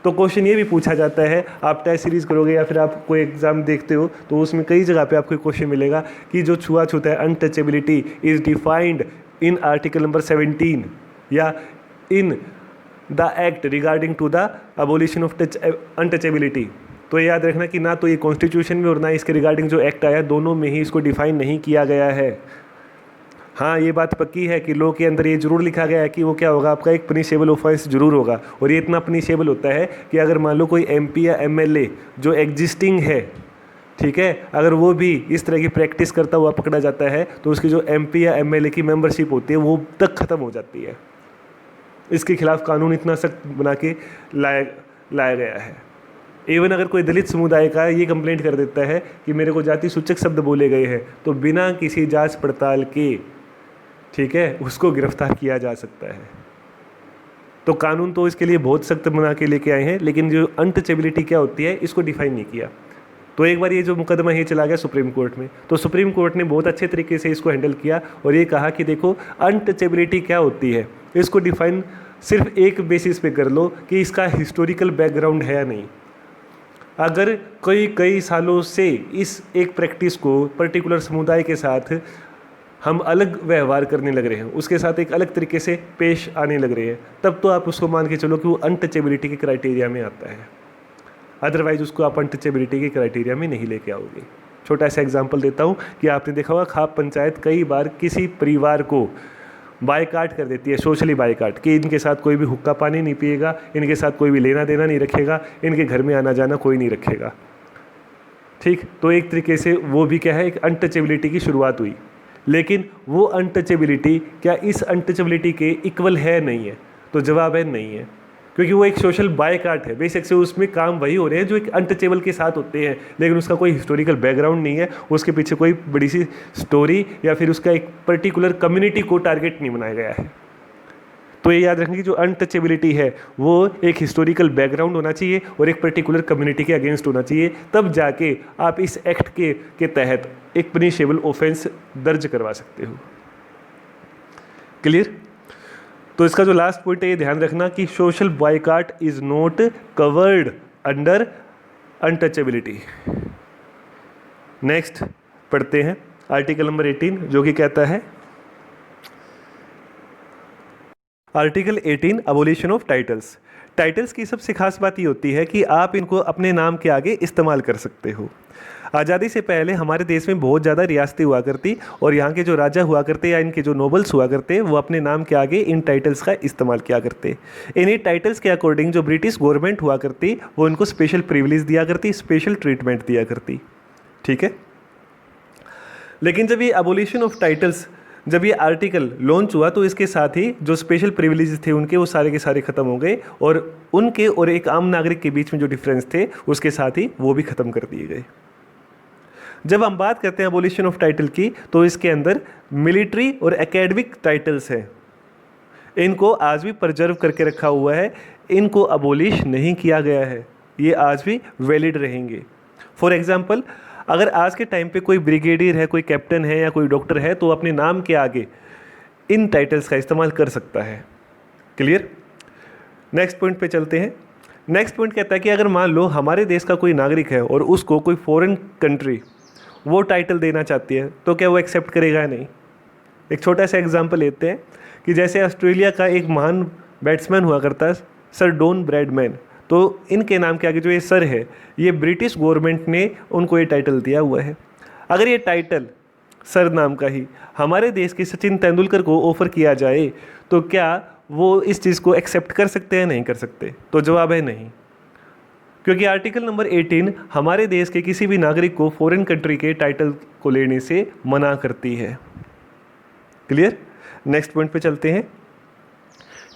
तो क्वेश्चन ये भी पूछा जाता है, आप टेस्ट सीरीज करोगे या फिर आप कोई एग्जाम देखते हो तो उसमें कई जगह पे आपको क्वेश्चन मिलेगा कि जो छुआछूत है, untouchability is defined in article number 17 या in the act regarding to the abolition of untouchability. तो याद रखना कि ना तो ये कॉन्स्टिट्यूशन में और ना इसके रिगार्डिंग जो एक्ट आया, दोनों में ही इसको डिफाइन नहीं किया गया है। हाँ, ये बात पक्की है कि लॉ के अंदर ये जरूर लिखा गया है कि वो क्या होगा, आपका एक पनिशेबल ऑफेंस जरूर होगा, और ये इतना पनिशेबल होता है कि अगर मान लो कोई MP या MLA जो एग्जिस्टिंग है, ठीक है, अगर वो भी इस तरह की प्रैक्टिस करता हुआ पकड़ा जाता है तो उसकी जो MP या MLA की मेंबरशिप होती है वो तक ख़त्म हो जाती है। इसके खिलाफ कानून इतना सख्त बना के लाया गया है। इवन अगर कोई दलित समुदाय का ये कंप्लेंट कर देता है कि मेरे को जाति सूचक शब्द बोले गए हैं, तो बिना किसी जांच पड़ताल के, ठीक है, उसको गिरफ्तार किया जा सकता है। तो कानून तो इसके लिए बहुत सख्त बना के लेके आए हैं, लेकिन जो अनटचेबिलिटी क्या होती है इसको डिफाइन नहीं किया। तो एक बार ये जो मुकदमा है चला गया सुप्रीम कोर्ट में, तो सुप्रीम कोर्ट ने बहुत अच्छे तरीके से इसको हैंडल किया और ये कहा कि देखो अनटचेबिलिटी क्या होती है, इसको डिफाइन सिर्फ एक बेसिस पे कर लो कि इसका हिस्टोरिकल बैकग्राउंड है या नहीं। अगर कई सालों से इस एक प्रैक्टिस को पर्टिकुलर समुदाय के साथ हम अलग व्यवहार करने लग रहे हैं, उसके साथ एक अलग तरीके से पेश आने लग रहे हैं, तब तो आप उसको मान के चलो कि वो अनटचेबिलिटी के क्राइटेरिया में आता है। अदरवाइज उसको आप अनटचेबिलिटी के क्राइटेरिया में नहीं लेके आओगे। छोटा सा एग्जांपल देता हूँ कि आपने देखा होगा खाप पंचायत कई बार किसी परिवार को बायकाट कर देती है, सोशली बायकाट, कि इनके साथ कोई भी हुक्का पानी नहीं पिएगा, इनके साथ कोई भी लेना देना नहीं रखेगा, इनके घर में आना जाना कोई नहीं रखेगा। ठीक, तो एक तरीके से वो भी क्या है, एक अनटचेबिलिटी की शुरुआत हुई। लेकिन वो अनटचेबिलिटी क्या इस अनटचेबिलिटी के इक्वल है, नहीं है? तो जवाब है नहीं है, क्योंकि वो एक सोशल बायकाट है। बेसिक से उसमें काम वही हो रहे हैं जो एक अनटचेबल के साथ होते हैं, लेकिन उसका कोई हिस्टोरिकल बैकग्राउंड नहीं है, उसके पीछे कोई बड़ी सी स्टोरी या फिर उसका एक पर्टिकुलर कम्युनिटी को टारगेट नहीं बनाया गया है। तो ये याद रखें कि जो अनटचेबिलिटी है वो एक हिस्टोरिकल बैकग्राउंड होना चाहिए और एक पर्टिकुलर कम्युनिटी के अगेंस्ट होना चाहिए, तब जाके आप इस एक्ट के तहत एक पनिशेबल ऑफेंस दर्ज करवा सकते हो। क्लियर? तो इसका जो लास्ट पॉइंट है ये ध्यान रखना कि social boycott is not covered under untouchability. Next पढ़ते हैं आर्टिकल नंबर 18, जो कि कहता है article 18 abolition of titles. Titles की सबसे खास बात ये होती है कि आप इनको अपने नाम के आगे इस्तेमाल कर सकते हो। आज़ादी से पहले हमारे देश में बहुत ज़्यादा रियासतें हुआ करती और यहाँ के जो राजा हुआ करते या इनके जो नोबल्स हुआ करते वो अपने नाम के आगे इन टाइटल्स का इस्तेमाल किया करते। इन्हीं टाइटल्स के अकॉर्डिंग जो ब्रिटिश गवर्नमेंट हुआ करती वो इनको स्पेशल प्रिविलेज दिया करती, स्पेशल ट्रीटमेंट दिया करती। ठीक है, लेकिन जब ये अबोलिशन ऑफ टाइटल्स, जब ये आर्टिकल लॉन्च हुआ तो इसके साथ ही जो स्पेशल प्रिविलेजेस थे उनके वो सारे के सारे ख़त्म हो गए और उनके और एक आम नागरिक के बीच में जो डिफरेंस थे उसके साथ ही वो भी ख़त्म कर दिए गए। जब हम बात करते हैं अबोलिशन ऑफ टाइटल की तो इसके अंदर मिलिट्री और एकेडमिक टाइटल्स हैं, इनको आज भी प्रिजर्व करके रखा हुआ है, इनको अबोलिश नहीं किया गया है, ये आज भी वैलिड रहेंगे। फॉर एग्जाम्पल, अगर आज के टाइम पे कोई ब्रिगेडियर है, कोई कैप्टन है या कोई डॉक्टर है तो अपने नाम के आगे इन टाइटल्स का इस्तेमाल कर सकता है। क्लियर? नेक्स्ट पॉइंट पे चलते हैं। नेक्स्ट पॉइंट कहता है कि अगर मान लो हमारे देश का कोई नागरिक है और उसको कोई फॉरेन कंट्री वो टाइटल देना चाहती है तो क्या वो एक्सेप्ट करेगा या नहीं? एक छोटा सा एग्जाम्पल लेते हैं कि जैसे ऑस्ट्रेलिया का एक महान बैट्समैन हुआ करता है सर डॉन ब्रैडमैन, तो इनके नाम के आगे जो ये सर है ये ब्रिटिश गवर्नमेंट ने उनको ये टाइटल दिया हुआ है। अगर ये टाइटल सर नाम का ही हमारे देश के सचिन तेंदुलकर को ऑफर किया जाए तो क्या वो इस चीज़ को एक्सेप्ट कर सकते हैं, नहीं कर सकते? तो जवाब है नहीं, क्योंकि आर्टिकल नंबर 18 हमारे देश के किसी भी नागरिक को फॉरेन कंट्री के टाइटल को लेने से मना करती है। क्लियर? नेक्स्ट पॉइंट पे चलते हैं।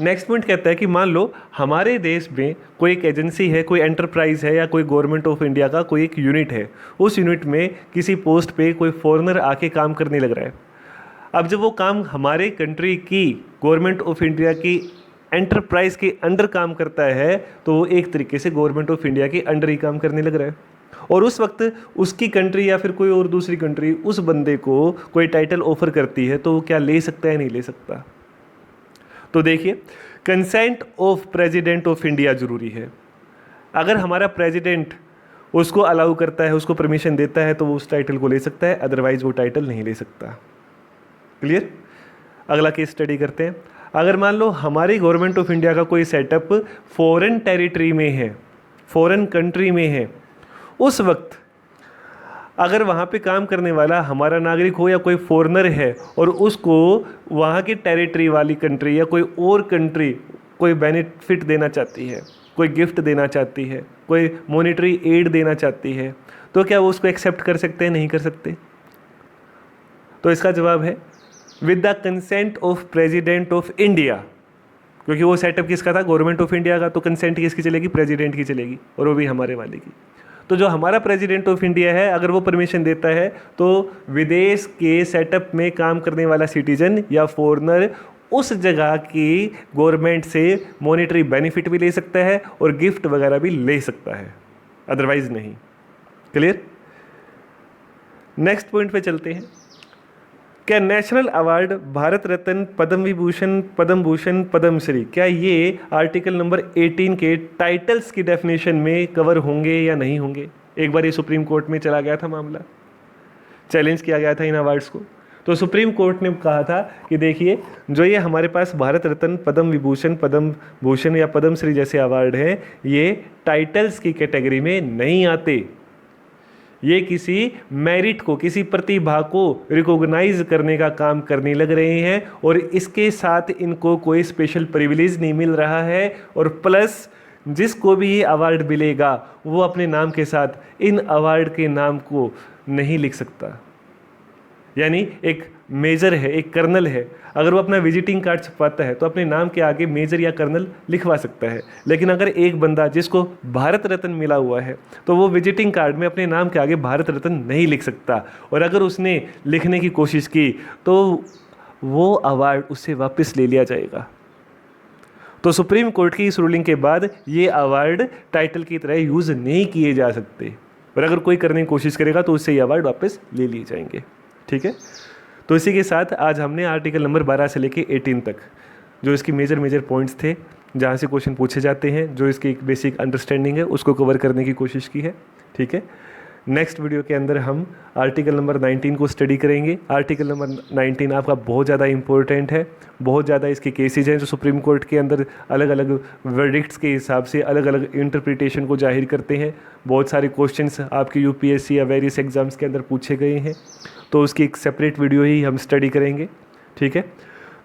नेक्स्ट पॉइंट कहता है कि मान लो हमारे देश में कोई एक एजेंसी है, कोई एंटरप्राइज है या कोई गवर्नमेंट ऑफ इंडिया का कोई एक यूनिट है, उस यूनिट में किसी पोस्ट पे कोई फॉरेनर आके काम करने लग रहा है। अब जब वो काम हमारे कंट्री की गवर्नमेंट ऑफ इंडिया की एंटरप्राइज के अंडर काम करता है तो वो एक तरीके से गवर्नमेंट ऑफ इंडिया के अंडर ही काम करने लग रहा है, और उस वक्त उसकी कंट्री या फिर कोई और दूसरी कंट्री उस बंदे को कोई टाइटल ऑफर करती है तो वो क्या ले सकता है, नहीं ले सकता? तो देखिए, consent of president of India जरूरी है। अगर हमारा प्रेसिडेंट उसको अलाउ करता है, उसको परमिशन देता है तो वो उस टाइटल को ले सकता है, अदरवाइज वो टाइटल नहीं ले सकता। क्लियर? अगला केस स्टडी करते हैं। अगर मान लो हमारी गवर्नमेंट ऑफ इंडिया का कोई सेटअप फॉरेन टेरिटरी में है, फॉरेन कंट्री में है, उस वक्त अगर वहाँ पे काम करने वाला हमारा नागरिक हो या कोई फॉरेनर है और उसको वहाँ की टेरिटरी वाली कंट्री या कोई और कंट्री कोई बेनिफिट देना चाहती है, कोई गिफ्ट देना चाहती है, कोई मॉनेटरी एड देना चाहती है, तो क्या वो उसको एक्सेप्ट कर सकते हैं, नहीं कर सकते? तो इसका जवाब है with the consent of president of India, क्योंकि वो सेटअप किसका था, गवर्नमेंट ऑफ इंडिया का, तो कंसेंट किसकी चलेगी, प्रेसिडेंट की चलेगी, और वो भी हमारे वाले की। तो जो हमारा प्रेसिडेंट ऑफ इंडिया है अगर वो परमिशन देता है तो विदेश के सेटअप में काम करने वाला सिटीजन या फॉरेनर उस जगह की गवर्नमेंट से मॉनेटरी बेनिफिट भी ले सकता है और गिफ्ट वगैरह भी ले सकता है, अदरवाइज नहीं। क्लियर? नेक्स्ट पॉइंट पे चलते हैं। क्या नेशनल अवार्ड भारत रत्न, पद्म विभूषण, पद्म भूषण, पद्मश्री, क्या ये आर्टिकल नंबर 18 के टाइटल्स की डेफिनेशन में कवर होंगे या नहीं होंगे? एक बार ये सुप्रीम कोर्ट में चला गया था मामला, चैलेंज किया गया था इन अवार्ड्स को। तो सुप्रीम कोर्ट ने कहा था कि देखिए, जो ये हमारे पास भारत रत्न, पद्म विभूषण, पद्म भूषण या पद्मश्री जैसे अवार्ड हैं, ये टाइटल्स की कैटेगरी में नहीं आते। ये किसी मेरिट को, किसी प्रतिभा को रिकॉग्नाइज करने का काम करने लग रहे हैं, और इसके साथ इनको कोई स्पेशल प्रिविलेज नहीं मिल रहा है, और प्लस जिसको भी ये अवार्ड मिलेगा वो अपने नाम के साथ इन अवार्ड के नाम को नहीं लिख सकता। यानी एक मेजर है, एक कर्नल है, अगर वो अपना विजिटिंग कार्ड छपवाता है तो अपने नाम के आगे मेजर या कर्नल लिखवा सकता है। लेकिन अगर एक बंदा जिसको भारत रत्न मिला हुआ है तो वो विजिटिंग कार्ड में अपने नाम के आगे भारत रत्न नहीं लिख सकता, और अगर उसने लिखने की कोशिश की तो वो अवार्ड उससे वापस ले लिया जाएगा। तो सुप्रीम कोर्ट की इस रूलिंग के बाद ये अवार्ड टाइटल की तरह यूज़ नहीं किए जा सकते, और अगर कोई करने की कोशिश करेगा तो उससे ये अवार्ड वापस ले लिए जाएंगे। ठीक है, तो इसी के साथ आज हमने आर्टिकल नंबर 12 से लेके 18 तक जो इसकी मेजर पॉइंट्स थे, जहाँ से क्वेश्चन पूछे जाते हैं, जो इसकी एक बेसिक अंडरस्टैंडिंग है, उसको कवर करने की कोशिश की है। ठीक है, नेक्स्ट वीडियो के अंदर हम आर्टिकल नंबर 19 को स्टडी करेंगे। आर्टिकल नंबर 19 आपका बहुत ज़्यादा इंपॉर्टेंट है, बहुत ज़्यादा इसके केसेज हैं जो सुप्रीम कोर्ट के अंदर अलग अलग वर्डिक्ट्स के हिसाब से अलग अलग इंटरप्रिटेशन को जाहिर करते हैं। बहुत सारे क्वेश्चंस आपके यूपीएससी या वेरियस एग्जाम्स के अंदर पूछे गए हैं, तो उसकी एक सेपरेट वीडियो ही हम स्टडी करेंगे। ठीक है,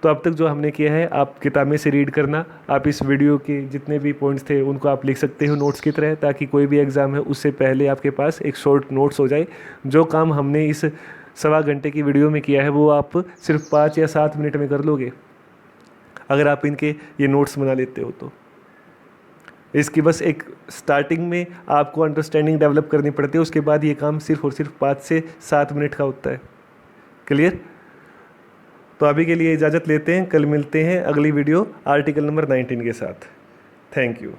तो अब तक जो हमने किया है आप किताबें से रीड करना, आप इस वीडियो के जितने भी पॉइंट्स थे उनको आप लिख सकते हो नोट्स की तरह, ताकि कोई भी एग्ज़ाम है उससे पहले आपके पास एक शॉर्ट नोट्स हो जाए। जो काम हमने इस 1.25 घंटे की वीडियो में किया है वो आप सिर्फ 5 या 7 मिनट में कर लोगे, अगर आप इनके ये नोट्स बना लेते हो तो। इसकी बस एक स्टार्टिंग में आपको अंडरस्टैंडिंग डेवलप करनी पड़ती है, उसके बाद ये काम सिर्फ और सिर्फ 5 से 7 मिनट का होता है। क्लियर? तो अभी के लिए इजाज़त लेते हैं, कल मिलते हैं अगली वीडियो आर्टिकल नंबर 19 के साथ। Thank you.